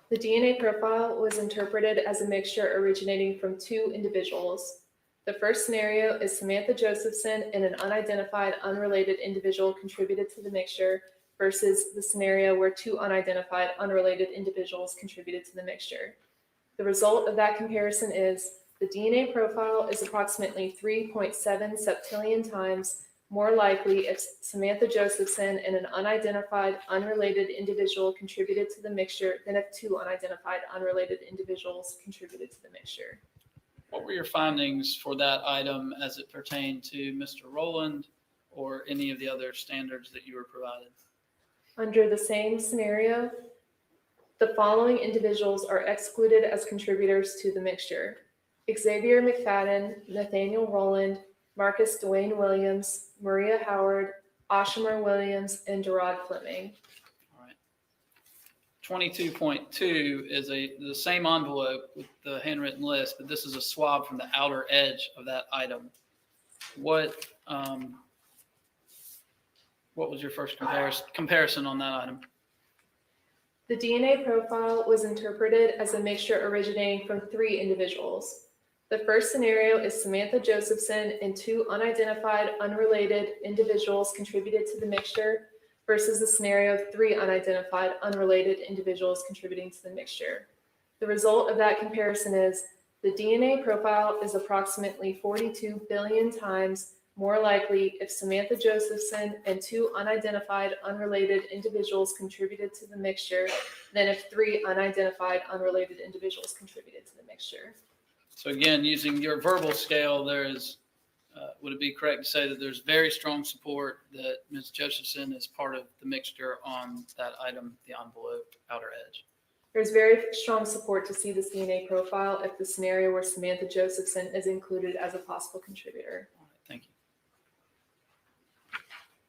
The DNA profile was interpreted as a mixture originating from 2 individuals. The first scenario is Samantha Josephson and an unidentified, unrelated individual contributed to the mixture versus the scenario where 2 unidentified, unrelated individuals contributed to the mixture. The result of that comparison is the DNA profile is approximately 3.7 septillion times more likely if Samantha Josephson and an unidentified, unrelated individual contributed to the mixture than if 2 unidentified, unrelated individuals contributed to the mixture. What were your findings for that item as it pertained to Mr. Rowland or any of the other standards that you were provided? Under the same scenario, the following individuals are excluded as contributors to the mixture: Xavier McFadden, Nathaniel Rowland, Marcus Dwayne Williams, Maria Howard, Oshimer Williams, and Gerard Fleming. All right. 22.2 is the same envelope with the handwritten list, but this is a swab from the outer edge of that item. What was your first comparison on that item? The DNA profile was interpreted as a mixture originating from 3 individuals. The first scenario is Samantha Josephson and 2 unidentified, unrelated individuals contributed to the mixture versus the scenario of 3 unidentified, unrelated individuals contributing to the mixture. The result of that comparison is The DNA profile is approximately 42 billion times more likely if Samantha Josephson and 2 unidentified unrelated individuals contributed to the mixture than if 3 unidentified unrelated individuals contributed to the mixture. So again, using your verbal scale, there is, would it be correct to say that there's very strong support that Ms. Josephson is part of the mixture on that item, the envelope outer edge? There's very strong support to see this DNA profile if the scenario where Samantha Josephson is included as a possible contributor. All right, thank you.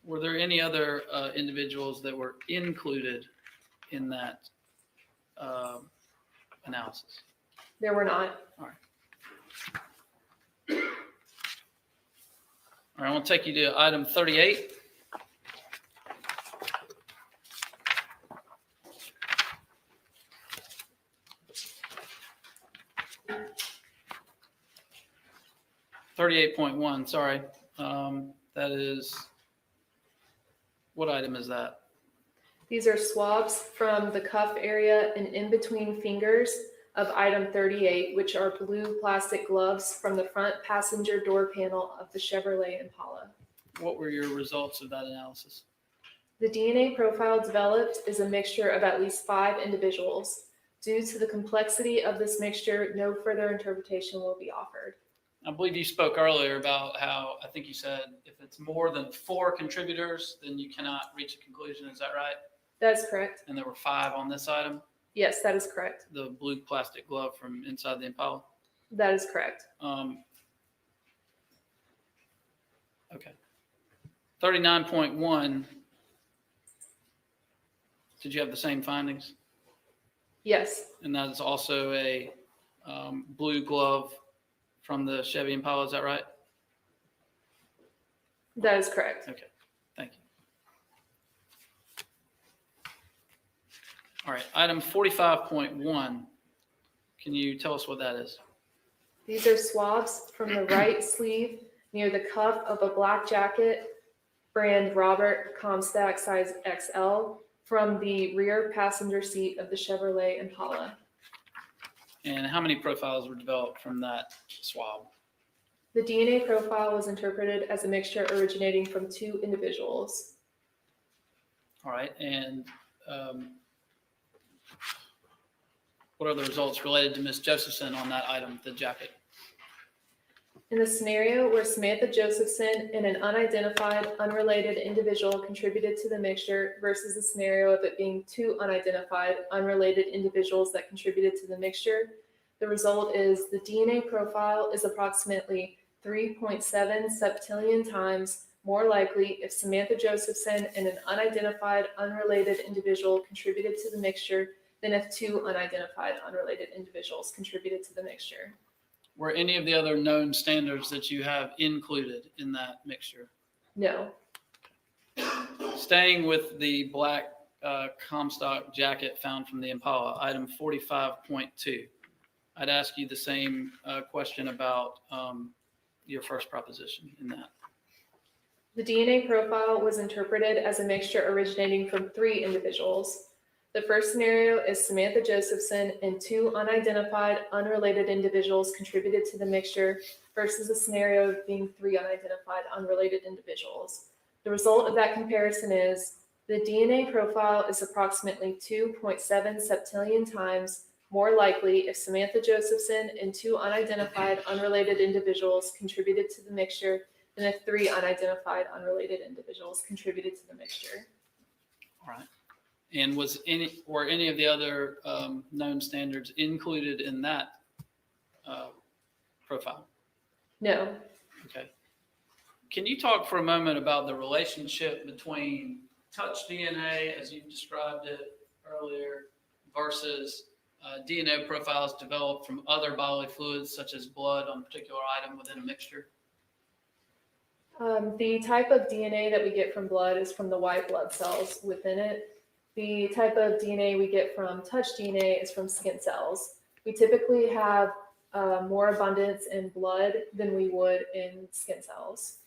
Were there any other individuals that were included in that analysis? There were not. All right, I want to take you to item 38. .1, sorry. That is, what item is that? These are swabs from the cuff area and in between fingers of item 38, which are blue plastic gloves from the front passenger door panel of the Chevrolet Impala. What were your results of that analysis? The DNA profile developed is a mixture of at least 5 individuals. Due to the complexity of this mixture, no further interpretation will be offered. I believe you spoke earlier about how, I think you said, if it's more than 4 contributors, then you cannot reach a conclusion. Is that right? That's correct. And there were 5 on this item, Yes, that is correct. the blue plastic glove from inside the Impala. That is correct. Okay. 39.1, did you have the same findings? Yes, And that is also a blue glove from the Chevy Impala, is that right? that is correct. Okay, thank you. All right, item 45.1, can you tell us what that is? These are swabs from the right sleeve near the cuff of a black jacket, brand Robert Comstock size XL, from the rear passenger seat of the Chevrolet Impala. And how many profiles were developed from that swab? The DNA profile was interpreted as a mixture originating from 2 individuals. All right, and what are the results related to Ms. Josephson on that item, the jacket? In the scenario where Samantha Josephson and an unidentified, unrelated individual contributed to the mixture versus the scenario of it being 2 unidentified, unrelated individuals that contributed to the mixture, the result is the DNA profile is approximately 3.7 septillion times more likely if Samantha Josephson and an unidentified, unrelated individual contributed to the mixture than if 2 unidentified, unrelated individuals contributed to the mixture. Were any of the other known standards that you have included in that mixture? No. Staying with the black Comstock jacket found from the Impala, item 45.2, I'd ask you the same question about your first proposition in that. The DNA profile was interpreted as a mixture originating from 3 individuals. The first scenario is Samantha Josephson and 2 unidentified, unrelated individuals contributed to the mixture versus a scenario of being 3 unidentified, unrelated individuals. The result of that comparison is the DNA profile is approximately 2.7 septillion times more likely if Samantha Josephson and 2 unidentified, unrelated individuals contributed to the mixture than if 3 unidentified, unrelated individuals contributed to the mixture. All right. And were any of the other known standards included in that profile? No. Okay. Can you talk for a moment about the relationship between touch DNA, as you described it earlier, versus DNA profiles developed from other bodily fluids, such as blood on a particular item within a mixture? The type of DNA that we get from blood is from the white blood cells within it. The type of DNA we get from touch DNA is from skin cells. We typically have more abundance in blood than we would in skin cells.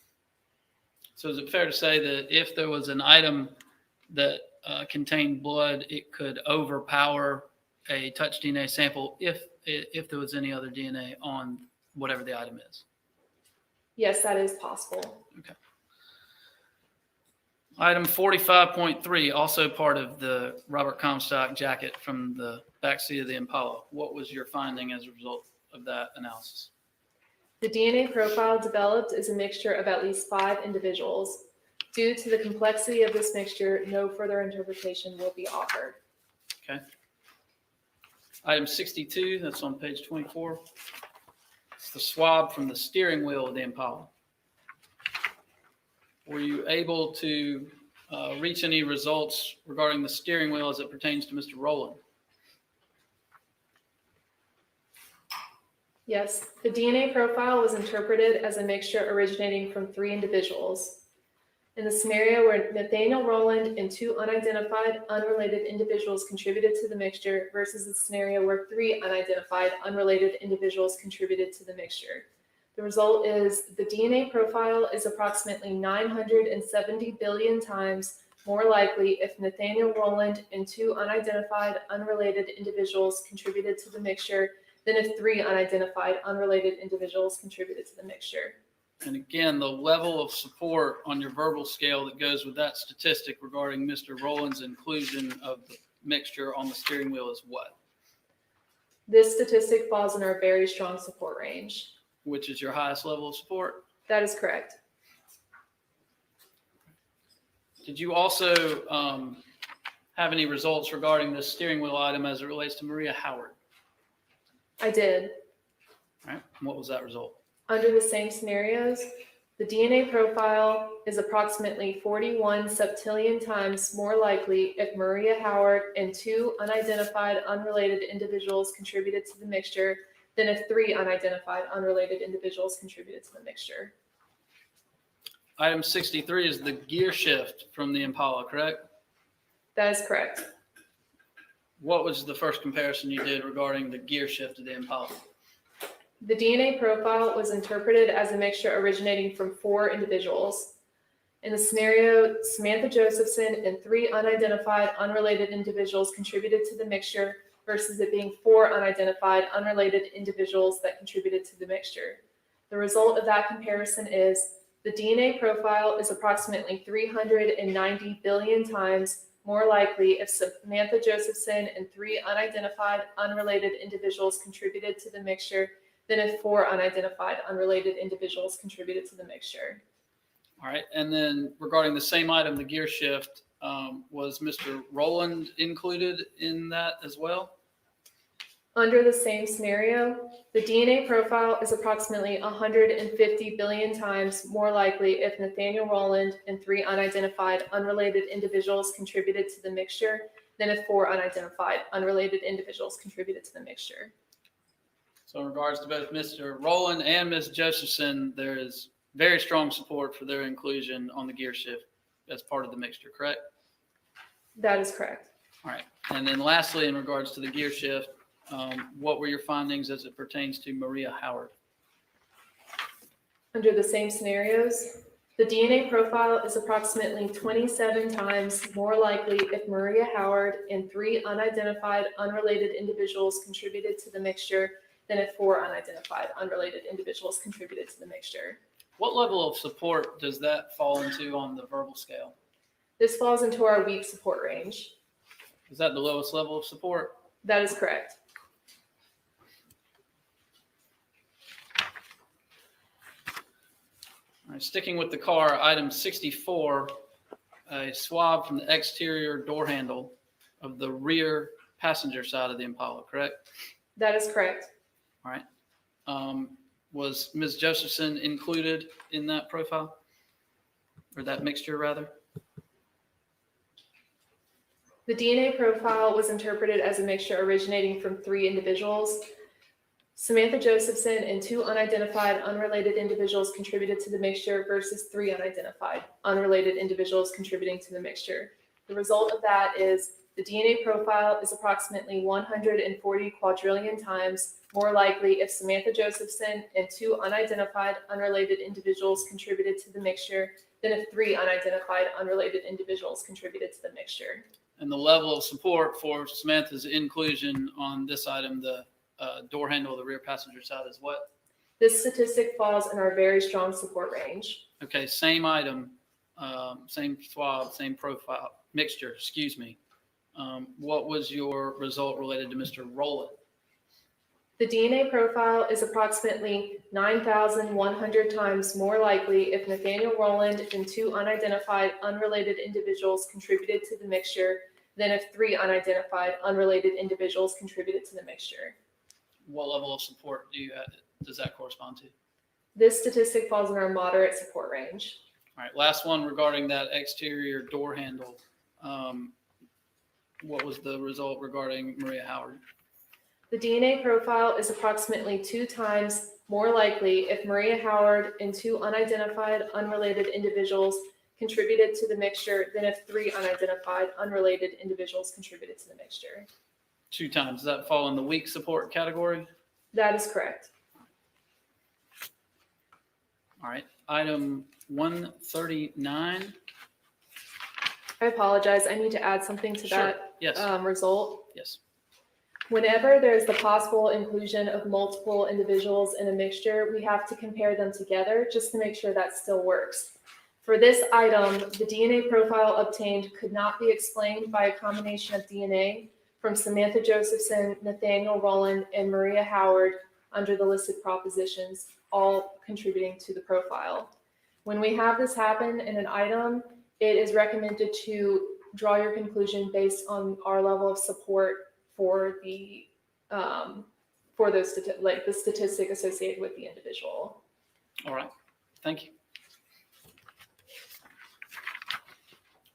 So is it fair to say that if there was an item that contained blood, it could overpower a touch DNA sample if there was any other DNA on whatever the item is? Yes, that is possible. Item 45.3, also part of the Robert Comstock jacket from the backseat of the Impala. What was your finding as a result of that analysis? The DNA profile developed is a mixture of at least 5 individuals. Due to the complexity of this mixture, no further interpretation will be offered. Item 62, that's on page 24. It's the swab from the steering wheel of the Impala. Were you able to reach any results regarding the steering wheel as it pertains to Mr. Rowland? Yes, the DNA profile was interpreted as a mixture originating from 3 individuals. In the scenario where Nathaniel Rowland and 2 unidentified, unrelated individuals contributed to the mixture versus the scenario where 3 unidentified, unrelated individuals contributed to the mixture. The result is the DNA profile is approximately 970 billion times more likely if Nathaniel Rowland and 2 unidentified, unrelated individuals contributed to the mixture than if 3 unidentified, unrelated individuals contributed to the mixture. And again, the level of support on your verbal scale that goes with that statistic regarding Mr. Rowland's inclusion of the mixture on the steering wheel is what? This statistic falls in our very strong support range. Which is your highest level of support? That is correct. Did you also have any results regarding this steering wheel item as it relates to Maria Howard? I did. All right. And what was that result? Under the same scenarios, the DNA profile is approximately 41 septillion times more likely if Maria Howard and 2 unidentified, unrelated individuals contributed to the mixture than if 3 unidentified, unrelated individuals contributed to the mixture. Item 63 is the gear shift from the Impala, correct? That is correct. What was the first comparison you did regarding the gear shift of the Impala? The DNA profile was interpreted as a mixture originating from 4 individuals. In the scenario, Samantha Josephson and 3 unidentified, unrelated individuals contributed to the mixture versus it being 4 unidentified, unrelated individuals that contributed to the mixture. The result of that comparison is the DNA profile is approximately 390 billion times more likely if Samantha Josephson and 3 unidentified, unrelated individuals contributed to the mixture than if 4 unidentified, unrelated individuals contributed to the mixture. All right. And then regarding the same item, the gear shift, was Mr. Rowland included in that as well? Under the same scenario, the DNA profile is approximately 150 billion times more likely if Nathaniel Rowland and 3 unidentified, unrelated individuals contributed to the mixture than if 4 unidentified, unrelated individuals contributed to the mixture. So in regards to both Mr. Rowland and Ms. Josephson, there is very strong support for their inclusion on the gear shift as part of the mixture, correct? That is correct. All right. And then lastly, in regards to the gear shift, what were your findings as it pertains to Maria Howard? Under the same scenarios, the DNA profile is approximately 27 times more likely if Maria Howard and 3 unidentified, unrelated individuals contributed to the mixture than if 4 unidentified, unrelated individuals contributed to the mixture. What level of support does that fall into on the verbal scale? This falls into our weak support range. Is that the lowest level of support? That is correct. All right, sticking with the car, item 64, a swab from the exterior door handle of the rear passenger side of the Impala, correct? That is correct. All right. Was Ms. Josephson included in that profile? Or that mixture, rather? The DNA profile was interpreted as a mixture originating from 3 individuals. Samantha Josephson and 2 unidentified, unrelated individuals contributed to the mixture versus 3 unidentified, unrelated individuals contributing to the mixture. The result of that is the DNA profile is approximately 140 quadrillion times more likely if Samantha Josephson and 2 unidentified, unrelated individuals contributed to the mixture than if 3 unidentified, unrelated individuals contributed to the mixture. And the level of support for Samantha's inclusion on this item, the door handle of the rear passenger side, is what? This statistic falls in our very strong support range. Okay, same item, same swab, same profile, mixture, excuse me. What was your result related to Mr. Rowland? The DNA profile is approximately 9,100 times more likely if Nathaniel Rowland and 2 unidentified unrelated individuals contributed to the mixture than if 3 unidentified unrelated individuals contributed to the mixture. What level of support does that correspond to? This statistic falls in our moderate support range. All right, last one regarding that exterior door handle. What was the result regarding Maria Howard? The DNA profile is approximately 2 times more likely if Maria Howard and 2 unidentified unrelated individuals contributed to the mixture than if 3 unidentified unrelated individuals contributed to the mixture. 2 times. Does that fall in the weak support category? That is correct. All right, item 139. I apologize. I need to add something to Sure. that Yes, result. yes. Whenever there's the possible inclusion of multiple individuals in a mixture, we have to compare them together just to make sure that still works. For this item, the DNA profile obtained could not be explained by a combination of DNA from Samantha Josephson, Nathaniel Rowland, and Maria Howard under the listed propositions, all contributing to the profile. When we have this happen in an item, it is recommended to draw your conclusion based on our level of support for the the statistic associated with the individual. All right, thank you.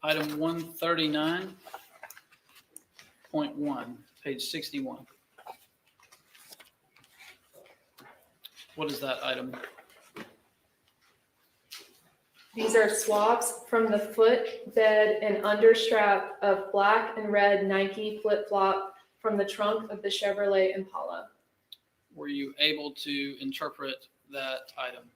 Item 139.1, page 61. What is that item? These are swabs from the foot, bed, and understrap of black and red Nike flip-flop from the trunk of the Chevrolet Impala. Were you able to interpret that item?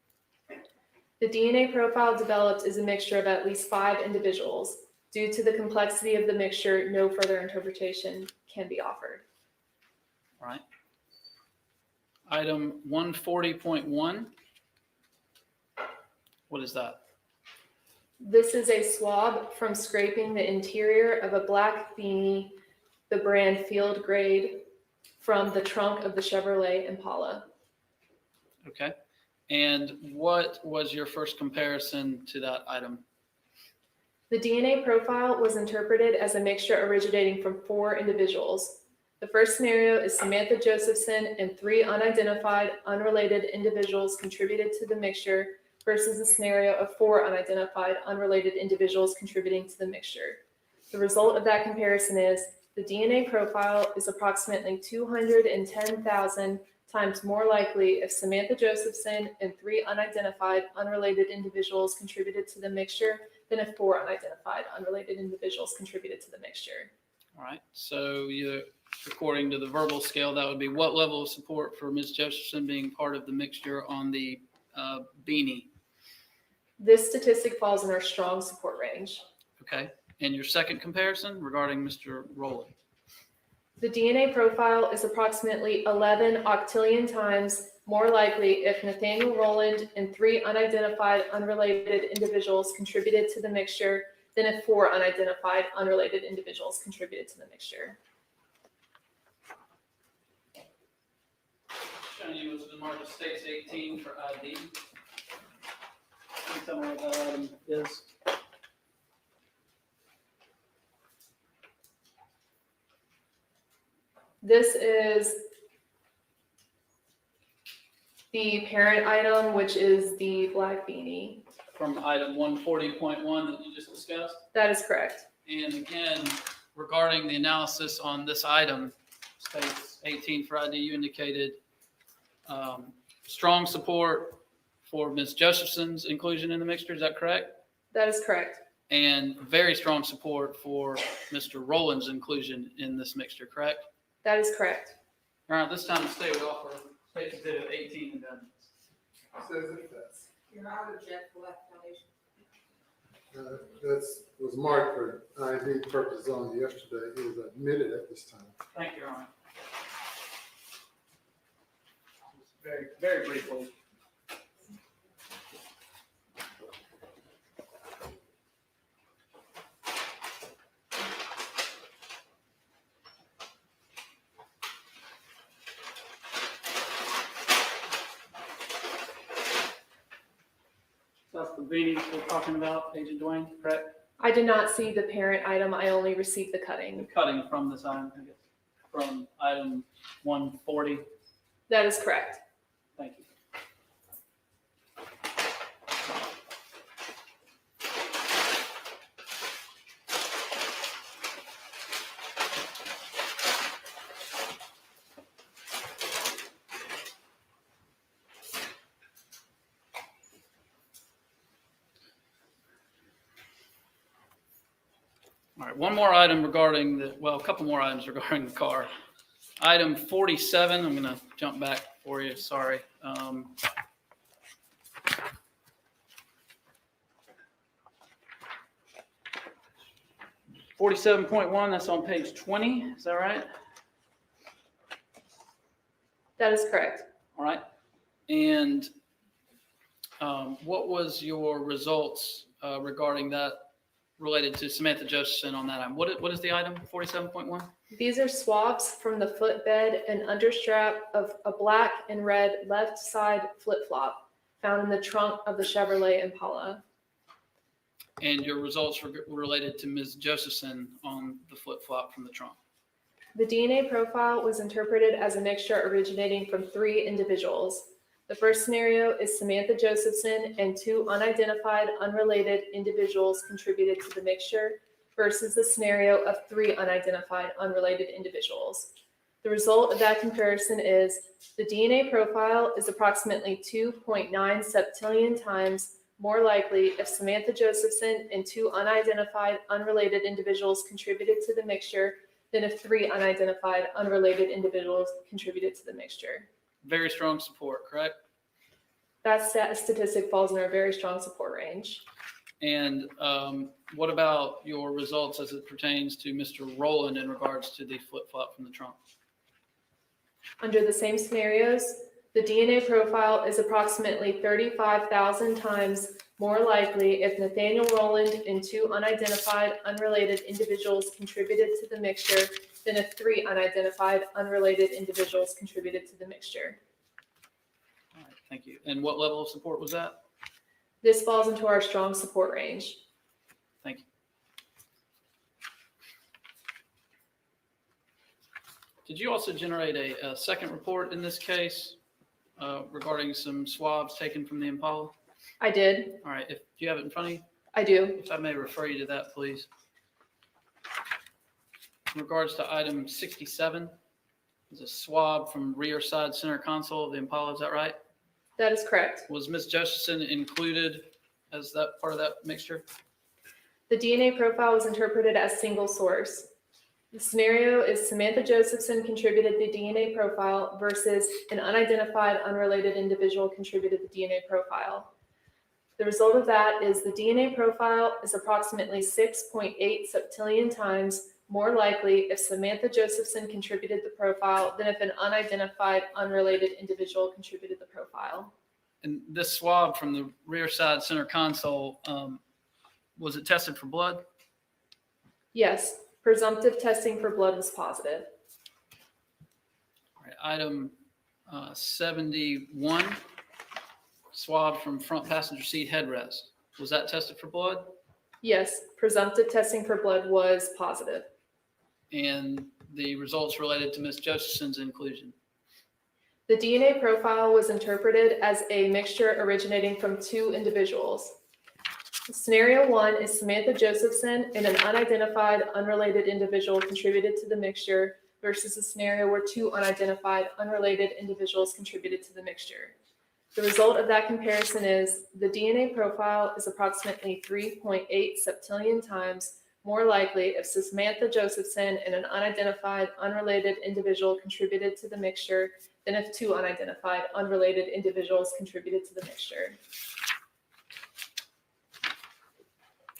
The DNA profile developed is a mixture of at least 5 individuals. Due to the complexity of the mixture, no further interpretation can be offered. All right. Item 140.1. What is that? This is a swab from scraping the interior of a black beanie, the brand Field Grade, from the trunk of the Chevrolet Impala. Okay. And what was your first comparison to that item? The DNA profile was interpreted as a mixture originating from 4 individuals. The first scenario is Samantha Josephson and 3 unidentified, unrelated individuals contributed to the mixture versus a scenario of 4 unidentified, unrelated individuals contributing to the mixture. The result of that comparison is the DNA profile is approximately 210,000 times more likely if Samantha Josephson and 3 unidentified, unrelated individuals contributed to the mixture than if 4 unidentified, unrelated individuals contributed to the mixture. All right. So according to the verbal scale, that would be what level of support for Ms. Josephson being part of the mixture on the beanie? This statistic falls in our strong support range. Okay. And your second comparison regarding Mr. Rowland? The DNA profile is approximately 11 octillion times more likely if Nathaniel Rowland and 3 unidentified, unrelated individuals contributed to the mixture than if 4 unidentified, unrelated individuals contributed to the mixture. Showing you what's been marked as States 18 for ID. Can you tell me what that item is? This is the parent item, which is the black beanie. From item 140.1 that you just discussed. That is correct. And again, regarding the analysis on this item, States 18 for ID, you indicated strong support for Ms. Josephson's inclusion in the mixture. Is that correct? That is correct. And very strong support for Mr. Rowland's inclusion in this mixture, correct? That is correct. All right, this time the state would offer State Exhibit 18 amendments. Says it does. Your Honor, Jeff left donation. Was marked for ID purposes only yesterday. It was admitted at this time. Thank you, Your Honor. Very, very briefly. That's the meeting we're talking about, Agent Dwayne, correct? I did not see the parent item. I only received the The cutting. cutting from this item, I guess, from item 140. That is correct. Thank you. All right, one more item regarding the, well, a couple more items regarding the car. Item 47, I'm going to jump back for you, sorry. 47.1, that's on page 20, is that right? That is correct. All right. And what was your results regarding that related to Samantha Josephson on that item? What is the item, 47.1? These are swabs from the footbed and understrap of a black and red left side flip-flop found in the trunk of the Chevrolet Impala. And your results were related to Ms. Josephson on the flip-flop from the trunk. The DNA profile was interpreted as a mixture originating from 3 individuals. The first scenario is Samantha Josephson and 2 unidentified, unrelated individuals contributed to the mixture versus the scenario of 3 unidentified, unrelated individuals. The result of that comparison is the DNA profile is approximately 2.9 septillion times more likely if Samantha Josephson and 2 unidentified, unrelated individuals contributed to the mixture than if 3 unidentified, unrelated individuals contributed to the mixture. Very strong support, correct? That statistic falls in our very strong support range. And what about your results as it pertains to Mr. Rowland in regards to the flip-flop from the trunk? Under the same scenarios, the DNA profile is approximately 35,000 times more likely if Nathaniel Rowland and 2 unidentified, unrelated individuals contributed to the mixture than if 3 unidentified, unrelated individuals contributed to the mixture. All right, thank you. And what level of support was that? This falls into our strong support range. Thank you. Did you also generate a second report in this case regarding some swabs taken from the Impala? I did. All right, do you have it in front of you? I do. If I may refer you to that, please. In regards to item 67, there's a swab from rear side center console of the Impala, is that right? That is correct. Was Ms. Josephson included as that part of that mixture? The DNA profile was interpreted as single source. The scenario is Samantha Josephson contributed the DNA profile versus an unidentified, unrelated individual contributed the DNA profile. The result of that is the DNA profile is approximately 6.8 septillion times more likely if Samantha Josephson contributed the profile than if an unidentified, unrelated individual contributed the profile. And this swab from the rear side center console, was it tested for blood? Yes, presumptive testing for blood was positive. All right, item 71, swab from front passenger seat headrest. Was that tested for blood? Yes, presumptive testing for blood was positive. And the results related to Ms. Josephson's inclusion? The DNA profile was interpreted as a mixture originating from 2 individuals. Scenario 1 is Samantha Josephson and an unidentified, unrelated individual contributed to the mixture versus a scenario where 2 unidentified, unrelated individuals contributed to the mixture. The result of that comparison is the DNA profile is approximately 3.8 septillion times more likely if Samantha Josephson and an unidentified, unrelated individual contributed to the mixture than if 2 unidentified, unrelated individuals contributed to the mixture.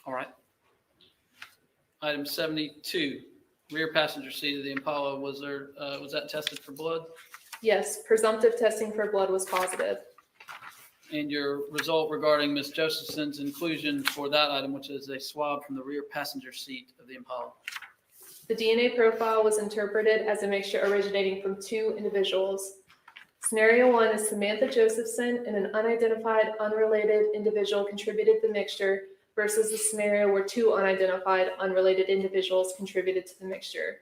All right. Item 72, rear passenger seat of the Impala. Was that tested for blood? Yes, presumptive testing for blood was positive. And your result regarding Ms. Josephson's inclusion for that item, which is a swab from the rear passenger seat of the Impala. The DNA profile was interpreted as a mixture originating from 2 individuals. Scenario 1 is Samantha Josephson and an unidentified, unrelated individual contributed the mixture versus the scenario where 2 unidentified, unrelated individuals contributed to the mixture.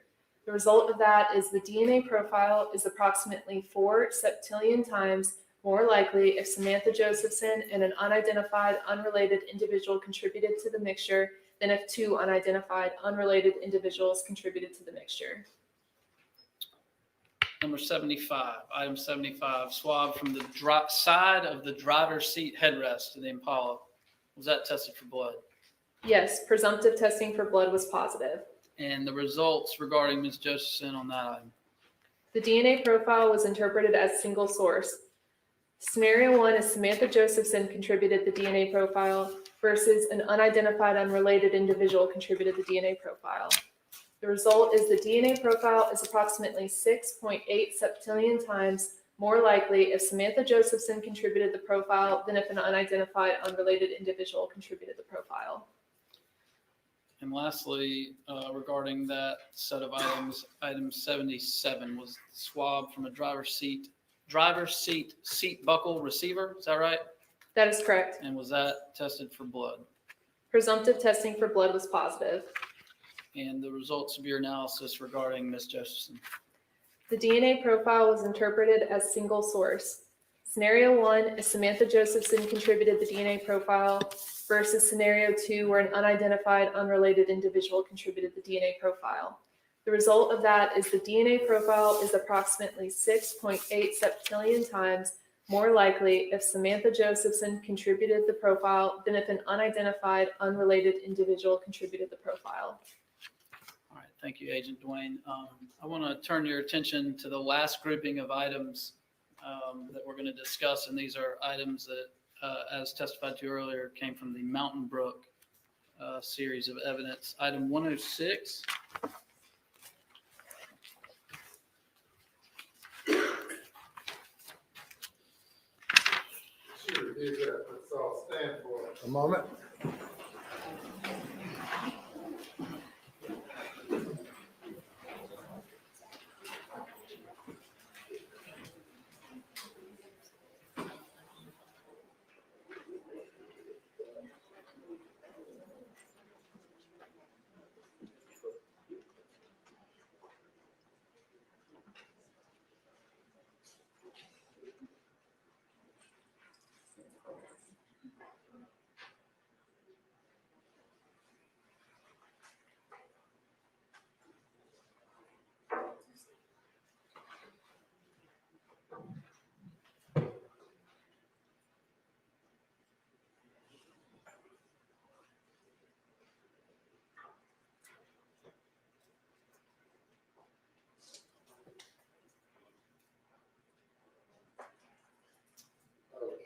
The result of that is the DNA profile is approximately 4 septillion times more likely if Samantha Josephson and an unidentified, unrelated individual contributed to the mixture than if 2 unidentified, unrelated individuals contributed to the mixture. Number 75, item 75, swab from the side of the driver's seat headrest of the Impala. Was that tested for blood? Yes, presumptive testing for blood was positive. And the results regarding Ms. Josephson on that item. The DNA profile was interpreted as single source. Scenario 1 is Samantha Josephson contributed the DNA profile versus an unidentified, unrelated individual contributed the DNA profile. The result is the DNA profile is approximately 6.8 septillion times more likely if Samantha Josephson contributed the profile than if an unidentified, unrelated individual contributed the profile. And lastly, regarding that set of items, item 77 was swab from a driver's seat seat buckle receiver. Is that right? That is correct. And was that tested for blood? Presumptive testing for blood was positive. And the results of your analysis regarding Ms. Josephson. The DNA profile was interpreted as single source. Scenario 1 is Samantha Josephson contributed the DNA profile versus scenario 2 where an unidentified, unrelated individual contributed the DNA profile. The result of that is the DNA profile is approximately 6.8 septillion times more likely if Samantha Josephson contributed the profile than if an unidentified, unrelated individual contributed the profile. All right, thank you, Agent Dwayne. I want to turn your attention to the last grouping of items that we're going to discuss, and these are items that, as testified to earlier, came from the Mountain Brook series of evidence. Item 106. Should review that, let's all stand for a moment.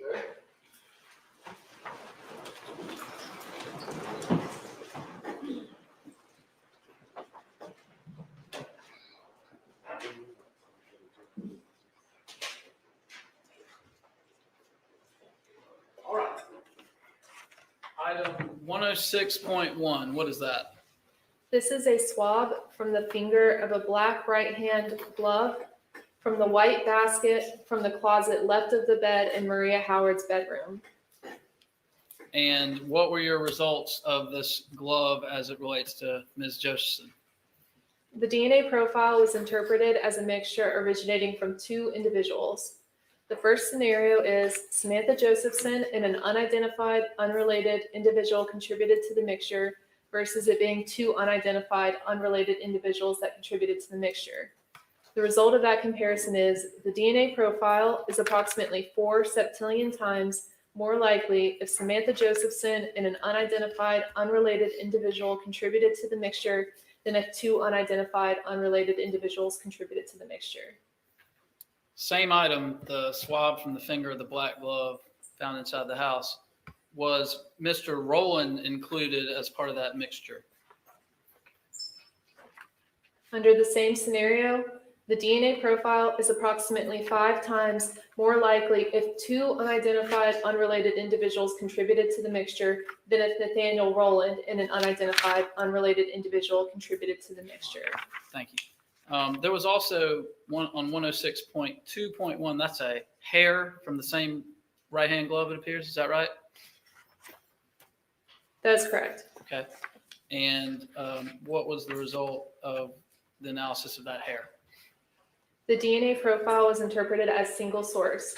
Okay. All right. Item 106.1, what is that? This is a swab from the finger of a black right-hand glove from the white basket from the closet left of the bed in Maria Howard's bedroom. And what were your results of this glove as it relates to Ms. Josephson? The DNA profile was interpreted as a mixture originating from 2 individuals. The first scenario is Samantha Josephson and an unidentified, unrelated individual contributed to the mixture versus it being 2 unidentified, unrelated individuals that contributed to the mixture. The result of that comparison is the DNA profile is approximately 4 septillion times more likely if Samantha Josephson and an unidentified, unrelated individual contributed to the mixture than if 2 unidentified, unrelated individuals contributed to the mixture. Same item, the swab from the finger of the black glove found inside the house. was Mr. Rowland included as part of that mixture? Under the same scenario, the DNA profile is approximately 5 times more likely if 2 unidentified unrelated individuals contributed to the mixture than if Nathaniel Rowland and an unidentified unrelated individual contributed to the mixture. Thank you. There was also one on 106.2.1, that's a hair from the same right-hand glove, it appears. Is that right? That is correct. Okay. And what was the result of the analysis of that hair? The DNA profile was interpreted as single source.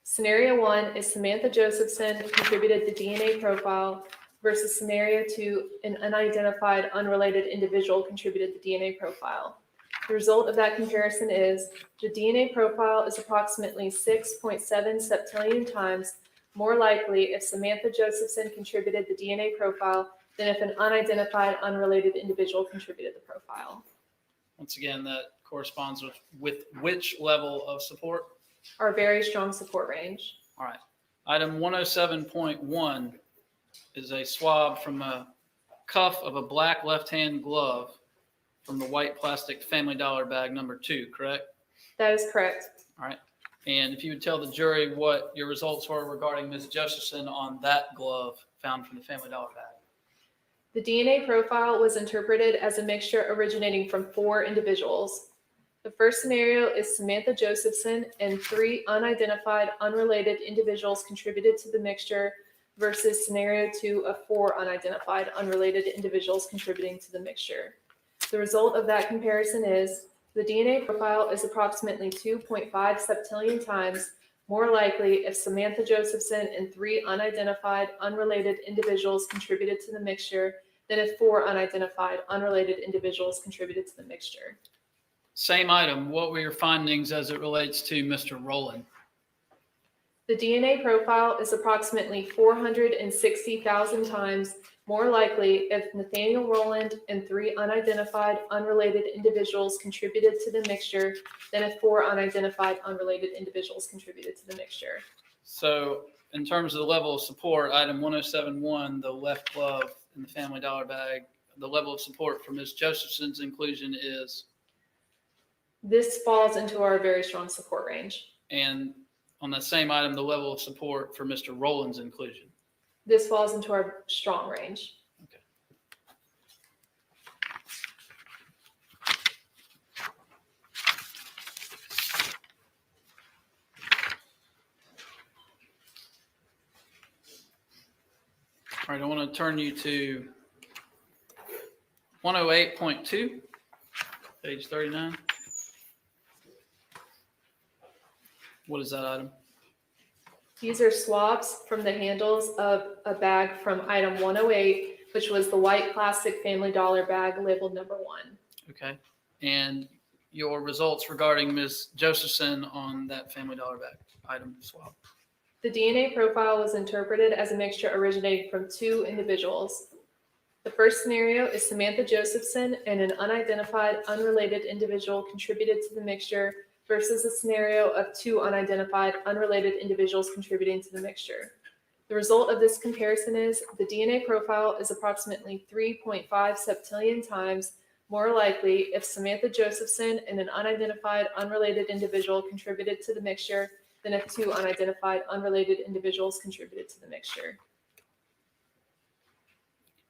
Scenario 1 is Samantha Josephson contributed the DNA profile versus scenario 2, an unidentified unrelated individual contributed the DNA profile. The result of that comparison is the DNA profile is approximately 6.7 septillion times more likely if Samantha Josephson contributed the DNA profile than if an unidentified unrelated individual contributed the profile. Once again, that corresponds with which level of support? Our very strong support range. All right. Item 107.1 is a swab from a cuff of a black left-hand glove from the white plastic Family Dollar bag number 2, correct? That is correct. All right. And if you would tell the jury what your results were regarding Ms. Josephson on that glove found from the Family Dollar bag. The DNA profile was interpreted as a mixture originating from 4 individuals. The first scenario is Samantha Josephson and 3 unidentified unrelated individuals contributed to the mixture versus scenario 2 of 4 unidentified unrelated individuals contributing to the mixture. The result of that comparison is the DNA profile is approximately 2.5 septillion times more likely if Samantha Josephson and 3 unidentified unrelated individuals contributed to the mixture than if 4 unidentified unrelated individuals contributed to the mixture. Same item. What were your findings as it relates to Mr. Rowland? The DNA profile is approximately 460,000 times more likely if Nathaniel Rowland and 3 unidentified unrelated individuals contributed to the mixture than if 4 unidentified unrelated individuals contributed to the mixture. So in terms of the level of support, item 107.1, the left glove in the Family Dollar bag, the level of support for Ms. Josephson's inclusion is? This falls into our very strong support range. And on that same item, the level of support for Mr. Rowland's inclusion? This falls into our strong range. Okay. All right, I want to turn you to 108.2, page 39. What is that item? These are swabs from the handles of a bag from item 108, which was the white plastic Family Dollar bag labeled number 1. Okay. And your results regarding Ms. Josephson on that Family Dollar bag item swab? The DNA profile was interpreted as a mixture originating from 2 individuals. The first scenario is Samantha Josephson and an unidentified unrelated individual contributed to the mixture versus a scenario of 2 unidentified unrelated individuals contributing to the mixture. The result of this comparison is the DNA profile is approximately 3.5 septillion times more likely if Samantha Josephson and an unidentified unrelated individual contributed to the mixture than if 2 unidentified unrelated individuals contributed to the mixture.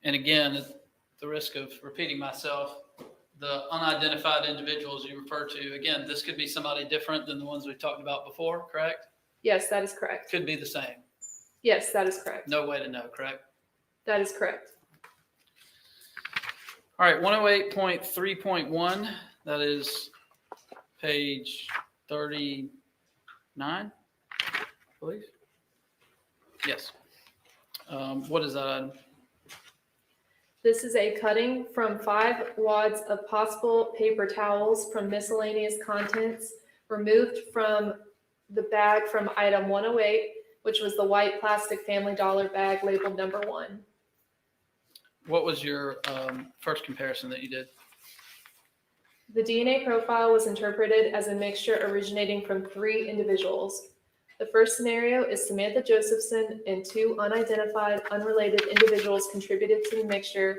And again, at the risk of repeating myself, the unidentified individuals you refer to, again, this could be somebody different than the ones we talked about before, correct? Yes, that is correct. Could be the same. Yes, that is correct. No way to know, correct? That is correct. All right, 108.3.1, that is page 39, I believe. Yes. What is that item? This is a cutting from 5 wads of possible paper towels from miscellaneous contents removed from the bag from item 108, which was the white plastic Family Dollar bag labeled number 1. What was your first comparison that you did? The DNA profile was interpreted as a mixture originating from 3 individuals. The first scenario is Samantha Josephson and 2 unidentified, unrelated individuals contributed to the mixture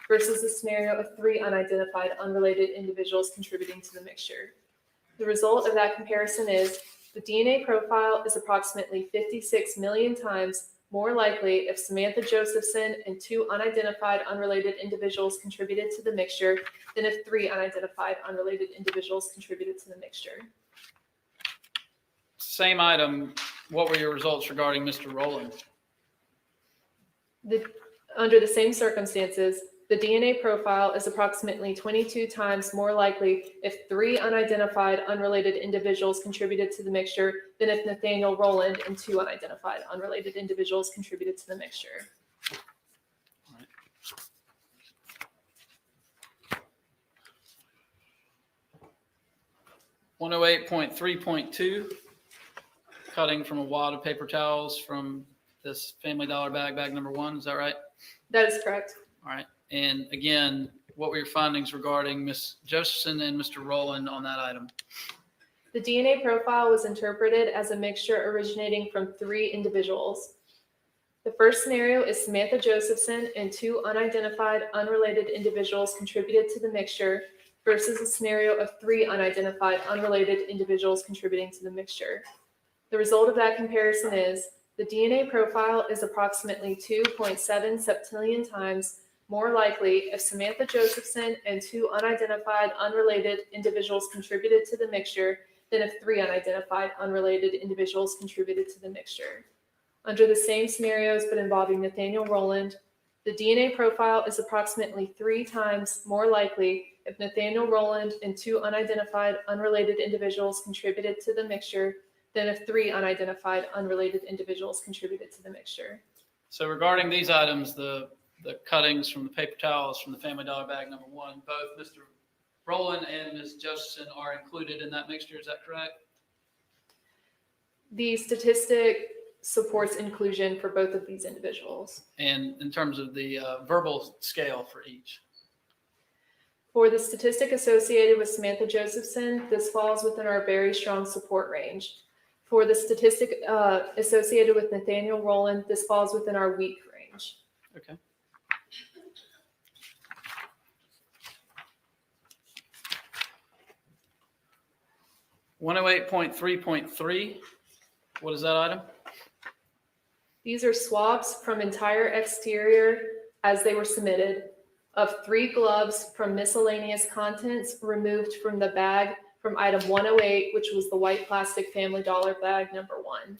versus the scenario of 3 unidentified, unrelated individuals contributing to the mixture. The result of that comparison is the DNA profile is approximately 56 million times more likely if Samantha Josephson and 2 unidentified, unrelated individuals contributed to the mixture than if 3 unidentified, unrelated individuals contributed to the mixture. Same item, what were your results regarding Mr. Rowland? Under the same circumstances, the DNA profile is approximately 22 times more likely if 3 unidentified, unrelated individuals contributed to the mixture than if Nathaniel Rowland and 2 unidentified, unrelated individuals contributed to the mixture. All right. 108.3.2, cutting from a wad of paper towels from this Family Dollar bag number 1, is that right? That is correct. All right. And again, what were your findings regarding Ms. Josephson and Mr. Rowland on that item? The DNA profile was interpreted as a mixture originating from 3 individuals. The first scenario is Samantha Josephson and 2 unidentified, unrelated individuals contributed to the mixture versus a scenario of 3 unidentified, unrelated individuals contributing to the mixture. The result of that comparison is the DNA profile is approximately 2.7 septillion times more likely if Samantha Josephson and 2 unidentified, unrelated individuals contributed to the mixture than if 3 unidentified, unrelated individuals contributed to the mixture. Under the same scenarios but involving Nathaniel Rowland, the DNA profile is approximately 3 times more likely if Nathaniel Rowland and 2 unidentified, unrelated individuals contributed to the mixture than if 3 unidentified, unrelated individuals contributed to the mixture. So regarding these items, the cuttings from the paper towels from the Family Dollar bag number 1, both Mr. Rowland and Ms. Josephson are included in that mixture, is that correct? The statistic supports inclusion for both of these individuals. And in terms of the verbal scale for each? For the statistic associated with Samantha Josephson, this falls within our very strong support range. For the statistic associated with Nathaniel Rowland, this falls within our weak range. Okay. .3.3, what is that item? These are swabs from entire exterior as they were submitted of 3 gloves from miscellaneous contents removed from the bag from item 108, which was the white plastic Family Dollar bag number 1.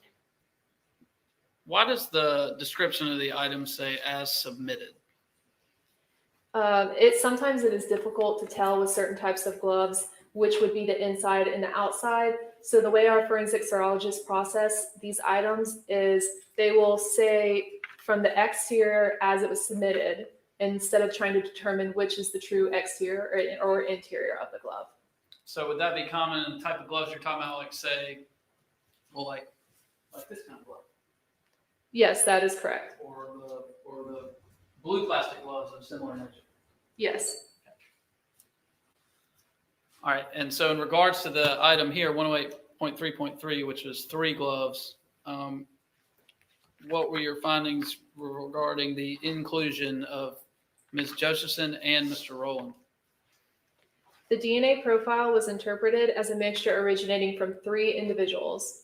Why does the description of the item say as submitted? Sometimes it is difficult to tell with certain types of gloves which would be the inside and the outside. So the way our forensic serologists process these items is they will say from the exterior as it was submitted, instead of trying to determine which is the true exterior or interior of the glove. So would that be common in the type of gloves you're talking about, like say, well, like this kind of glove? Yes, that is correct. Or the blue plastic gloves of similar nature? Yes. All right, and so in regards to the item here, 108.3.3, which is 3 gloves, what were your findings regarding the inclusion of Ms. Josephson and Mr. Rowland? The DNA profile was interpreted as a mixture originating from 3 individuals.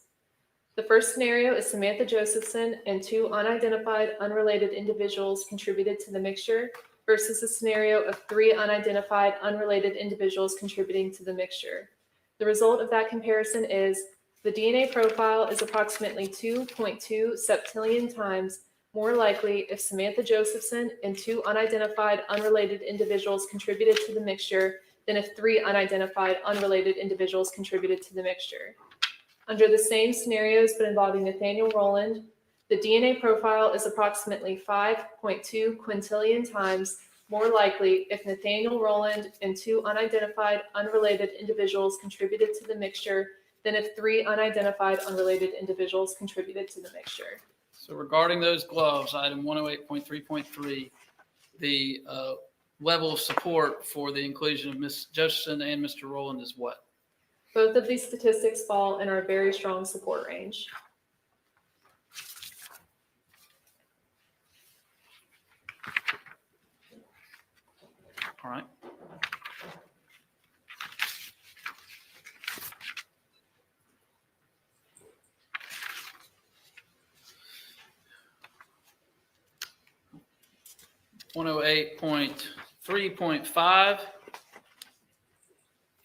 The first scenario is Samantha Josephson and 2 unidentified, unrelated individuals contributed to the mixture versus a scenario of 3 unidentified, unrelated individuals contributing to the mixture. The result of that comparison is the DNA profile is approximately 2.2 septillion times more likely if Samantha Josephson and 2 unidentified, unrelated individuals contributed to the mixture than if 3 unidentified, unrelated individuals contributed to the mixture. Under the same scenarios but involving Nathaniel Rowland, the DNA profile is approximately 5.2 quintillion times more likely if Nathaniel Rowland and 2 unidentified, unrelated individuals contributed to the mixture than if 3 unidentified, unrelated individuals contributed to the mixture. So regarding those gloves, item 108.3.3, the level of support for the inclusion of Ms. Josephson and Mr. Rowland is what? Both of these statistics fall in our very strong support range. All right. .3.5,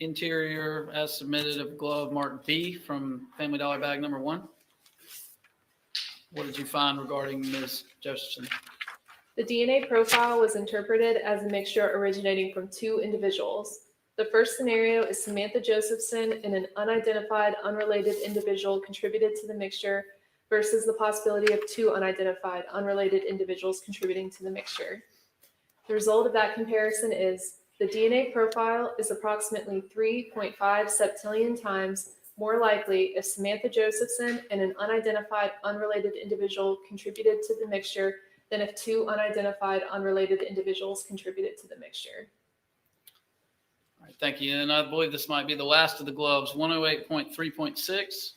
interior as submitted of glove marked B from Family Dollar bag number 1. What did you find regarding Ms. Josephson? The DNA profile was interpreted as a mixture originating from 2 individuals. The first scenario is Samantha Josephson and an unidentified, unrelated individual contributed to the mixture versus the possibility of 2 unidentified, unrelated individuals contributing to the mixture. The result of that comparison is the DNA profile is approximately 3.5 septillion times more likely if Samantha Josephson and an unidentified, unrelated individual contributed to the mixture than if 2 unidentified, unrelated individuals contributed to the mixture. All right, thank you. And I believe this might be the last of the gloves. 108.3.6,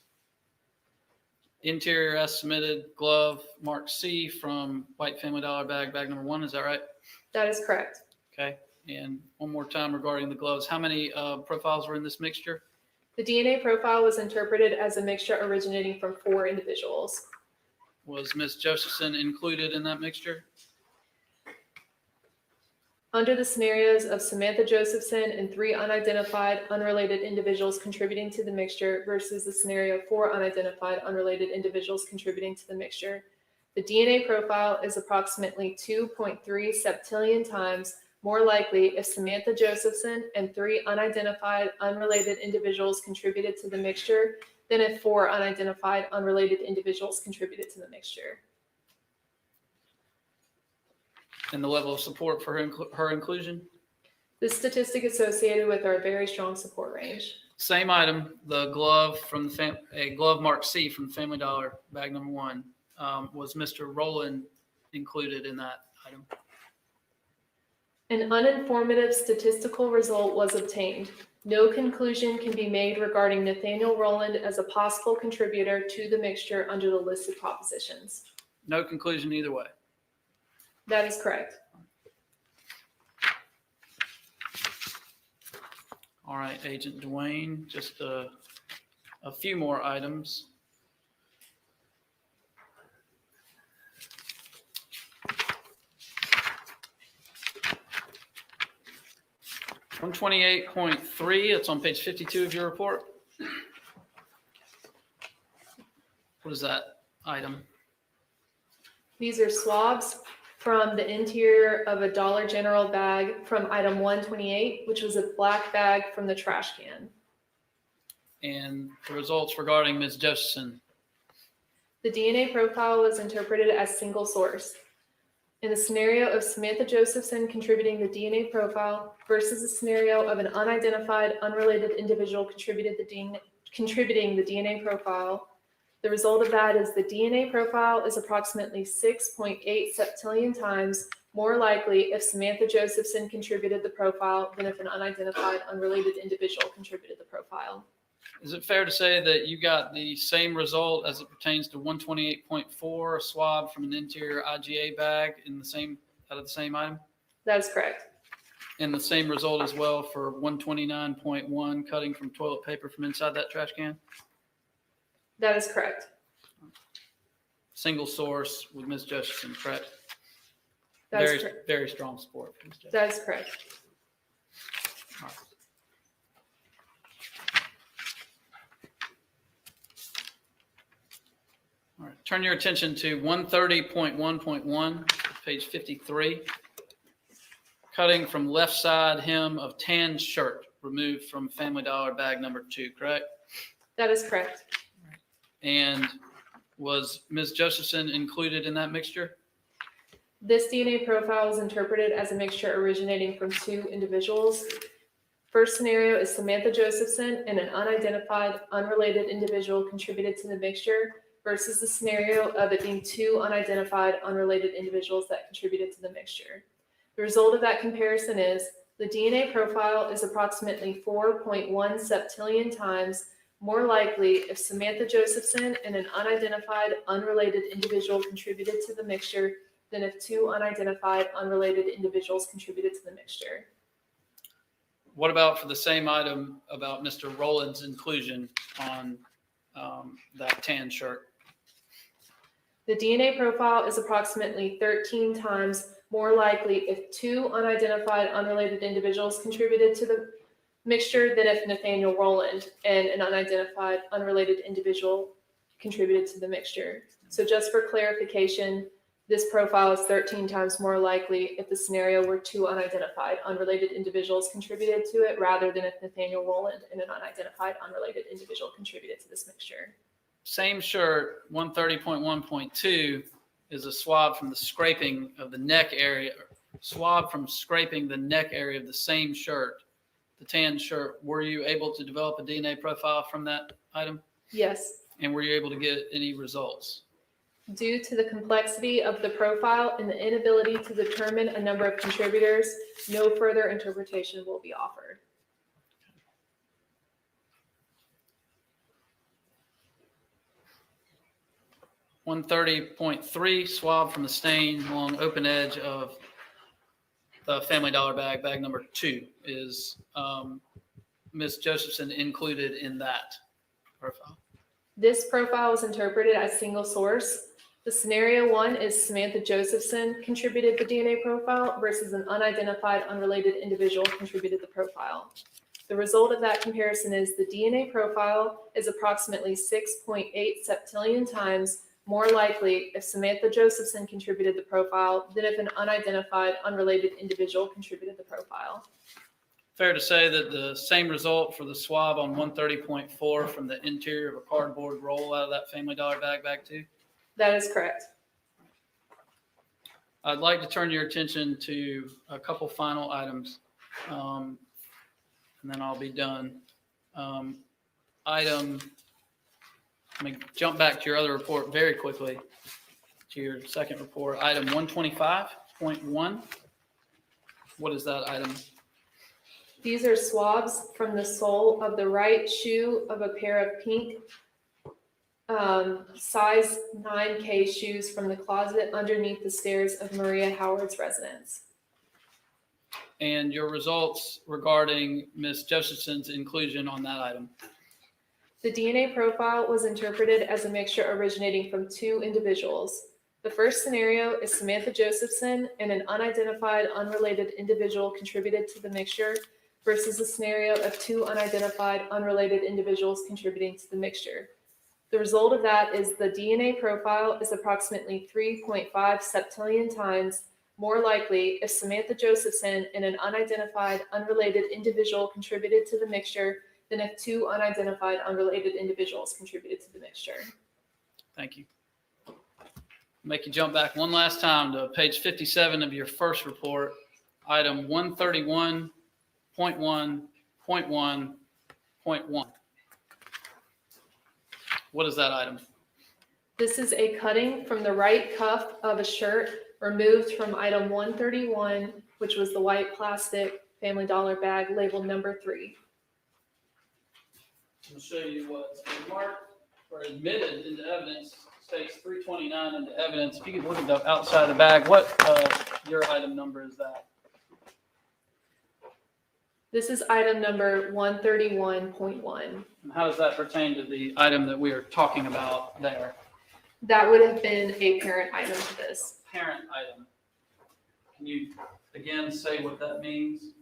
interior as submitted glove marked C from White Family Dollar bag number 1. Is that right? That is correct. Okay. And one more time regarding the gloves, how many profiles were in this mixture? The DNA profile was interpreted as a mixture originating from 4 individuals. Was Ms. Josephson included in that mixture? Under the scenarios of Samantha Josephson and 3 unidentified, unrelated individuals contributing to the mixture versus the scenario of 4 unidentified, unrelated individuals contributing to the mixture, the DNA profile is approximately 2.3 septillion times more likely if Samantha Josephson and 3 unidentified, unrelated individuals contributed to the mixture than if 4 unidentified, unrelated individuals contributed to the mixture. And the level of support for her inclusion? This statistic associated with our very strong support range. Same item, the glove from a glove marked C from Family Dollar bag number 1. Was Mr. Rowland included in that item? An uninformative statistical result was obtained. No conclusion can be made regarding Nathaniel Rowland as a possible contributor to the mixture under the listed propositions. No conclusion either way. That is correct. All right, Agent Dwayne, just a few more items. One 128.3, it's on page 52 of your report. What is that item? These are swabs from the interior of a Dollar General bag from item 128, which was a black bag from the trash can. And the results regarding Ms. Josephson. The DNA profile was interpreted as single source. In the scenario of Samantha Josephson contributing the DNA profile versus the scenario of an unidentified, unrelated individual contributing the DNA profile, the result of that is the DNA profile is approximately 6.8 septillion times more likely if Samantha Josephson contributed the profile than if an unidentified, unrelated individual contributed the profile. Is it fair to say that you got the same result as it pertains to 128.4, a swab from an interior IGA bag out of the same item? That is correct. And the same result as well for 129.1, cutting from toilet paper from inside that trash can? That is correct. Single source with Ms. Josephson, correct? That is correct. Very strong support for Ms. Josephson. That is correct. All right. All right, turn your attention to 130.1.1, page 53. Cutting from left side hem of tan shirt removed from Family Dollar bag number 2, correct? That is correct. And was Ms. Josephson included in that mixture? This DNA profile was interpreted as a mixture originating from 2 individuals. First scenario is Samantha Josephson and an unidentified, unrelated individual contributed to the mixture versus the scenario of it being 2 unidentified, unrelated individuals that contributed to the mixture. The result of that comparison is the DNA profile is approximately 4.1 septillion times more likely if Samantha Josephson and an unidentified, unrelated individual contributed to the mixture than if 2 unidentified, unrelated individuals contributed to the mixture. What about for the same item about Mr. Rowland's inclusion on that tan shirt? The DNA profile is approximately 13 times more likely if two unidentified unrelated individuals contributed to the mixture than if Nathaniel Rowland and an unidentified unrelated individual contributed to the mixture. So just for clarification, this profile is 13 times more likely if the scenario were two unidentified unrelated individuals contributed to it rather than if Nathaniel Rowland and an unidentified unrelated individual contributed to this mixture. Same shirt, 130.1.2 is a swab from the scraping of the neck area, swab from scraping the neck area of the same shirt, the tan shirt. Were you able to develop a DNA profile from that item? Yes. And were you able to get any results? Due to the complexity of the profile and the inability to determine a number of contributors, no further interpretation will be offered. .3 swab from the stain along open edge of the Family Dollar bag, bag number 2. Is Ms. Josephson included in that profile? This profile is interpreted as single source. The scenario 1 is Samantha Josephson contributed the DNA profile versus an unidentified unrelated individual contributed the profile. The result of that comparison is the DNA profile is approximately 6.8 septillion times more likely if Samantha Josephson contributed the profile than if an unidentified unrelated individual contributed the profile. Fair to say that the same result for the swab on 130.4 from the interior of a cardboard roll out of that Family Dollar bag, bag 2? That is correct. I'd like to turn your attention to a couple final items, and then I'll be done. Let me jump back to your other report very quickly, to your second report. Item 125.1. What is that item? These are swabs from the sole of the right shoe of a pair of pink size 9K shoes from the closet underneath the stairs of Maria Howard's residence. And your results regarding Ms. Josephson's inclusion on that item? The DNA profile was interpreted as a mixture originating from two individuals. The first scenario is Samantha Josephson and an unidentified unrelated individual contributed to the mixture versus a scenario of two unidentified unrelated individuals contributing to the mixture. The result of that is the DNA profile is approximately 3.5 septillion times more likely if Samantha Josephson and an unidentified unrelated individual contributed to the mixture than if two unidentified unrelated individuals contributed to the mixture. Thank you. Make you jump back one last time to page 57 of your first report, item 131.1.1.1. What is that item? This is a cutting from the right cuff of a shirt removed from item 131, which was the white plastic Family Dollar bag labeled number 3. I'm going to show you what's been marked or admitted into evidence. States 329 into evidence. If you could look at the outside of the bag, what your item number is that? This is item number 131.1. And how does that pertain to the item that we are talking about there? That would have been a parent item to this. Parent item. Can you again say what that means?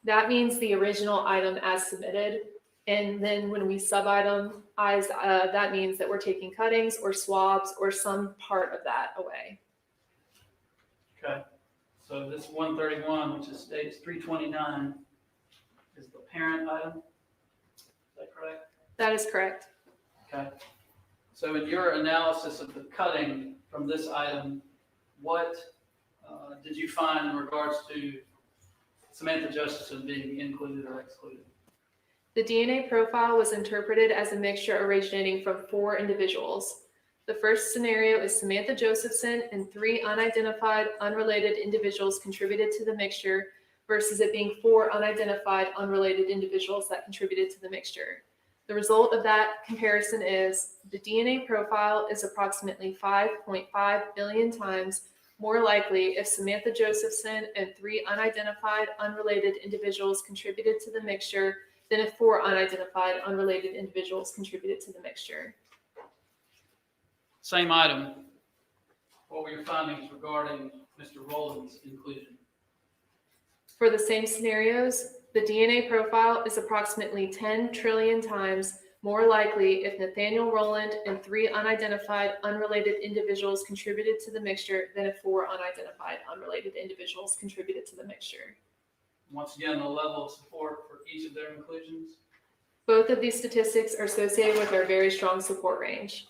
That means the original item as submitted. And then when we sub-itemize, that means that we're taking cuttings or swabs or some part of that away. Okay. So this 131, which is states 329, is the parent item. Is that correct? That is correct. Okay. So in your analysis of the cutting from this item, what did you find in regards to Samantha Josephson being included or excluded? The DNA profile was interpreted as a mixture originating from 4 individuals. The first scenario is Samantha Josephson and 3 unidentified, unrelated individuals contributed to the mixture versus it being 4 unidentified, unrelated individuals that contributed to the mixture. The result of that comparison is the DNA profile is approximately 5.5 billion times more likely if Samantha Josephson and 3 unidentified unrelated individuals contributed to the mixture than if 4 unidentified unrelated individuals contributed to the mixture. Same item. What were your findings regarding Mr. Rowland's inclusion? For the same scenarios, the DNA profile is approximately 10 trillion times more likely if Nathaniel Rowland and 3 unidentified unrelated individuals contributed to the mixture than if 4 unidentified unrelated individuals contributed to the mixture. Once again, the level of support for each of their inclusions. Both of these statistics are associated with our very strong support range.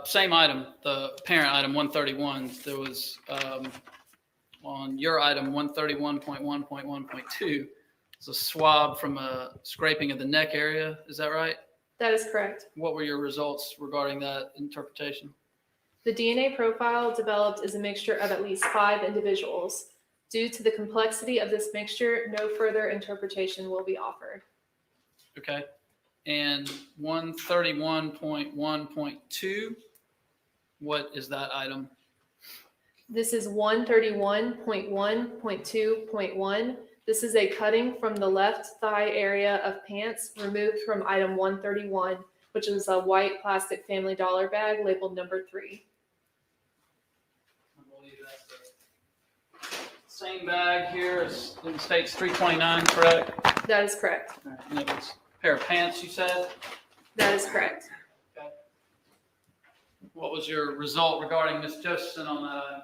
Same item, the parent item 131. There was on your item 131.1.1.2. It's a swab from a scraping of the neck area. Is that right? That is correct. What were your results regarding that interpretation? The DNA profile developed is a mixture of at least 5 individuals. Due to the complexity of this mixture, no further interpretation will be offered. Okay. And 131.1.2, what is that item? This is 131.1.2.1. This is a cutting from the left thigh area of pants removed from item 131, which is a white plastic Family Dollar bag labeled number 3. I believe that's the same bag here. It states 329, correct? That is correct. And it was a pair of pants, you said? That is correct. Okay. What was your result regarding Ms. Josephson on that item?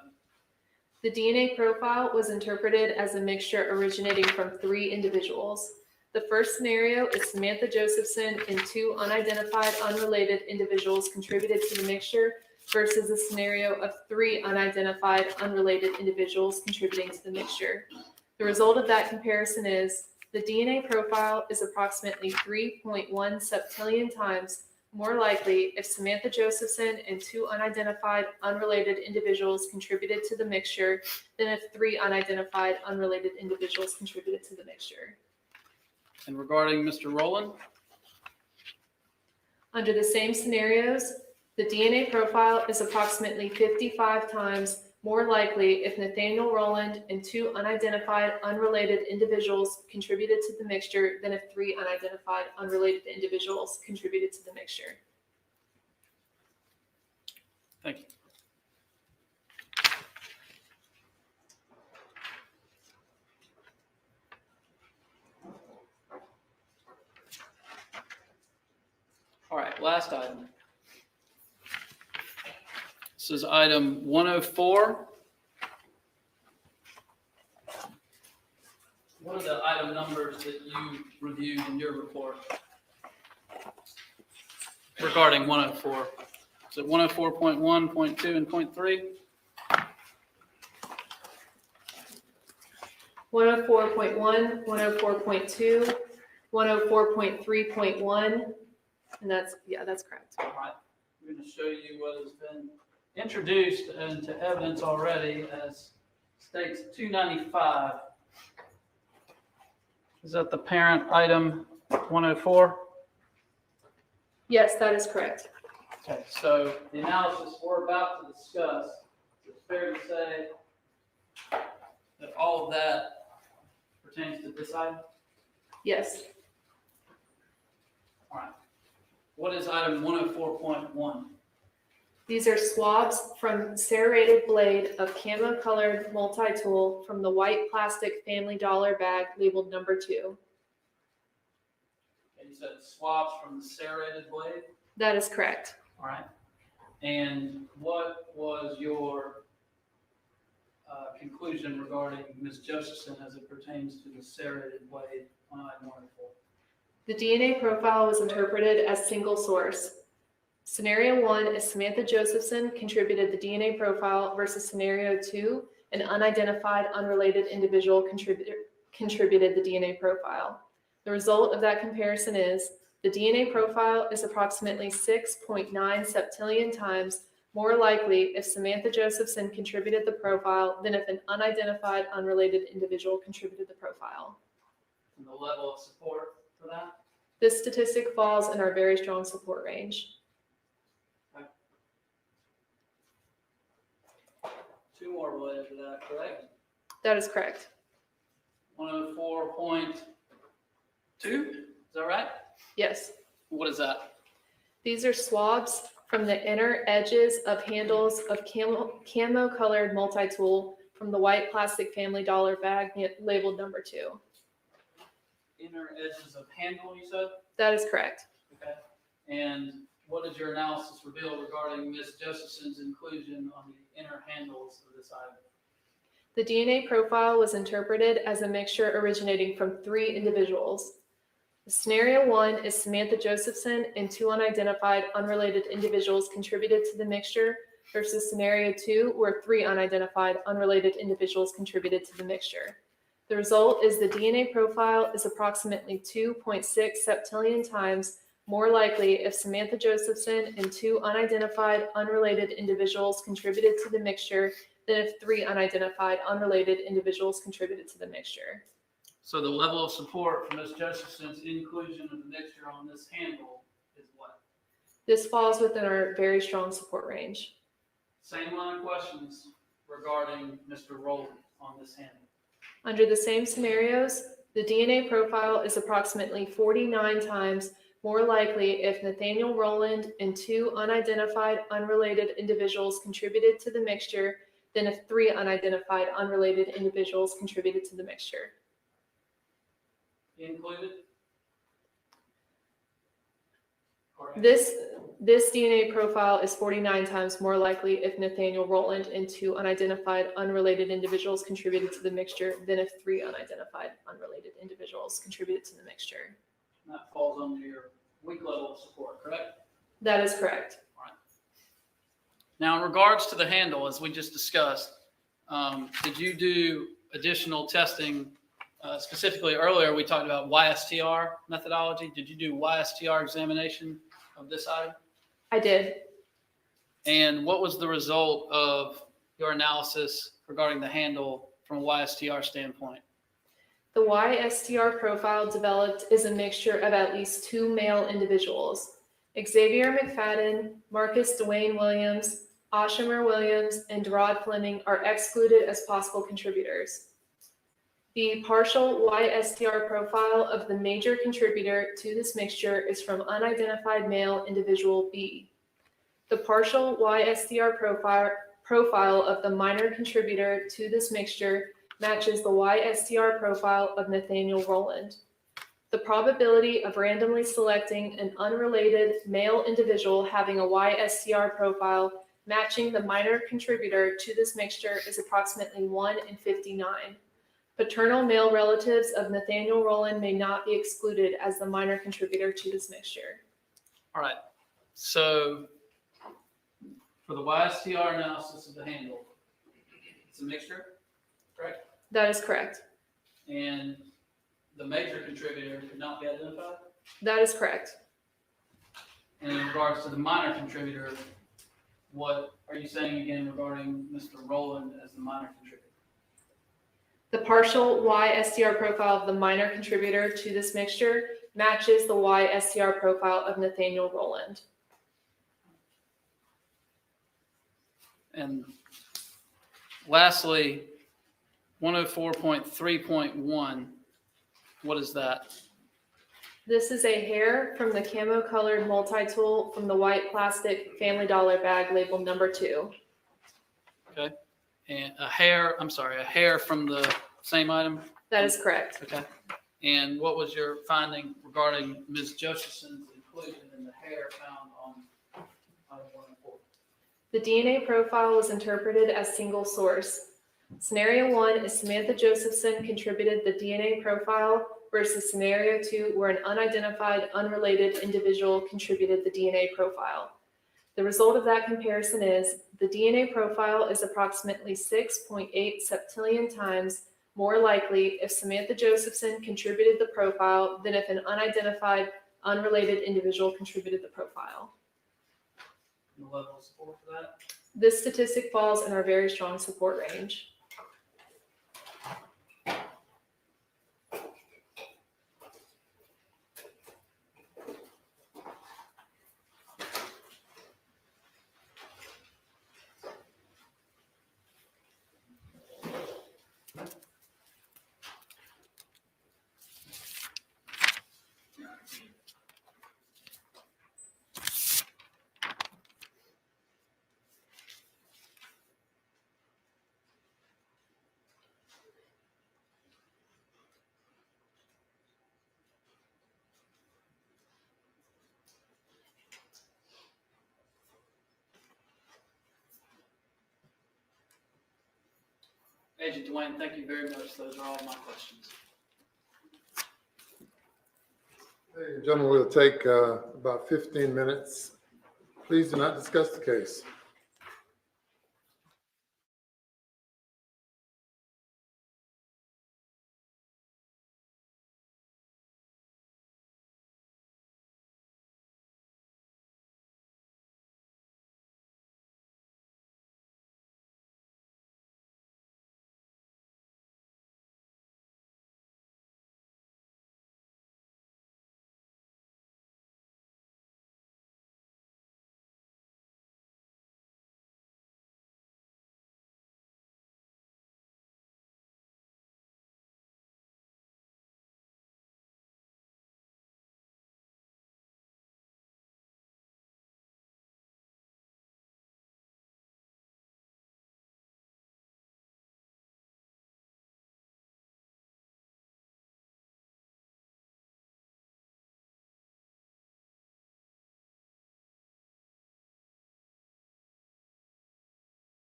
The DNA profile was interpreted as a mixture originating from 3 individuals. The first scenario is Samantha Josephson and 2 unidentified unrelated individuals contributed to the mixture versus a scenario of 3 unidentified unrelated individuals contributing to the mixture. The result of that comparison is the DNA profile is approximately 3.1 septillion times more likely if Samantha Josephson and 2 unidentified unrelated individuals contributed to the mixture than if 3 unidentified unrelated individuals contributed to the mixture. And regarding Mr. Rowland? Under the same scenarios, the DNA profile is approximately 55 times more likely if Nathaniel Rowland and 2 unidentified unrelated individuals contributed to the mixture than if 3 unidentified unrelated individuals contributed to the mixture. Thank you. All right, last item. This is item 104. What are the item numbers that you reviewed in your report regarding 104? Is it 104.1, 0.2, and 0.3? 104.1, 104.2, 104.3.1, and that's correct. All right, I'm going to show you what has been introduced into evidence already as states 295. Is that the parent item 104? Yes, that is correct. Okay, so the analysis we're about to discuss, it's fair to say that all of that pertains to this item? Yes. All right. What is item 104.1? These are swabs from serrated blade of camo-colored multi-tool from the white plastic Family Dollar bag labeled number 2. Okay, you said swabs from the serrated blade? That is correct. All right. And what was your conclusion regarding Ms. Josephson as it pertains to the serrated blade on item 104? The DNA profile was interpreted as single source. Scenario 1 is Samantha Josephson contributed the DNA profile versus scenario 2, an unidentified unrelated individual contributed the DNA profile. The result of that comparison is the the DNA profile is approximately 6.9 septillion times more likely if Samantha Josephson contributed the profile than if an unidentified, unrelated individual contributed the profile. And the level of support for that? This statistic falls in our very strong support range. Two more related to that, correct? That is correct. 104.2, is that right? Yes. What is that? These are swabs from the inner edges of handles of camo-colored multi-tool from the white plastic Family Dollar bag labeled number 2. Inner edges of handle, you said? That is correct. Okay. And what did your analysis reveal regarding Ms. Josephson's inclusion on the inner handles of this item? The DNA profile was interpreted as a mixture originating from 3 individuals. Scenario 1 is Samantha Josephson and 2 unidentified, unrelated individuals contributed to the mixture versus Scenario 2, where 3 unidentified, unrelated individuals contributed to the mixture. The result is the DNA profile is approximately 2.6 septillion times more likely if Samantha Josephson and 2 unidentified, unrelated individuals contributed to the mixture than if 3 unidentified, unrelated individuals contributed to the mixture. So the level of support for Ms. Josephson's inclusion of the mixture on this handle is what? This falls within our very strong support range. Same line of questions regarding Mr. Rowland on this handle. Under the same scenarios, the DNA profile is approximately 49 times more likely if Nathaniel Rowland and 2 unidentified, unrelated individuals contributed to the mixture than if 3 unidentified, unrelated individuals contributed to the mixture. Included? Correct. This DNA profile is 49 times more likely if Nathaniel Rowland and 2 unidentified, unrelated individuals contributed to the mixture than if 3 unidentified, unrelated individuals contributed to the mixture. And that falls under your weak level of support, correct? That is correct. Now, in regards to the handle, as we just discussed, did you do additional testing? Specifically, earlier we talked about YSTR methodology. Did you do YSTR examination of this item? I did. And what was the result of your analysis regarding the handle from a YSTR standpoint? The YSTR profile developed is a mixture of at least 2 male individuals. Xavier McFadden, Marcus Dwayne Williams, Ashamer Williams, and Derod Fleming are excluded as possible contributors. The partial YSTR profile of the major contributor to this mixture is from unidentified male individual B. The partial YSTR profile of the minor contributor to this mixture matches the YSTR profile of Nathaniel Rowland. The probability of randomly selecting an unrelated male individual having a YSTR profile matching the minor contributor to this mixture is approximately 1 in 59. Paternal male relatives of Nathaniel Rowland may not be excluded as the minor contributor to this mixture. All right. So for the YSTR analysis of the handle, it's a mixture, correct? That is correct. And the major contributor could not be identified? That is correct. And in regards to the minor contributor, what are you saying again regarding Mr. Rowland as the minor contributor? The partial YSTR profile of the minor contributor to this mixture matches the YSTR profile of Nathaniel Rowland. And lastly, 104.3.1, what is that? This is a hair from the camo-colored multi-tool from the white plastic Family Dollar bag labeled number 2. Okay. And a hair from the same item? That is correct. Okay. And what was your finding regarding Ms. Josephson's inclusion in the hair found on item 104? The DNA profile was interpreted as single source. Scenario 1 is Samantha Josephson contributed the DNA profile versus Scenario 2, where an unidentified, unrelated individual contributed the DNA profile. The result of that comparison is the DNA profile is approximately 6.8 septillion times more likely if Samantha Josephson contributed the profile than if an unidentified, unrelated individual contributed the profile. The level of support for that? This statistic falls in our very strong support range. Agent Dwayne, thank you very much. Those are all my questions. Ladies and gentlemen, we'll take about 15 minutes. Please do not discuss the case.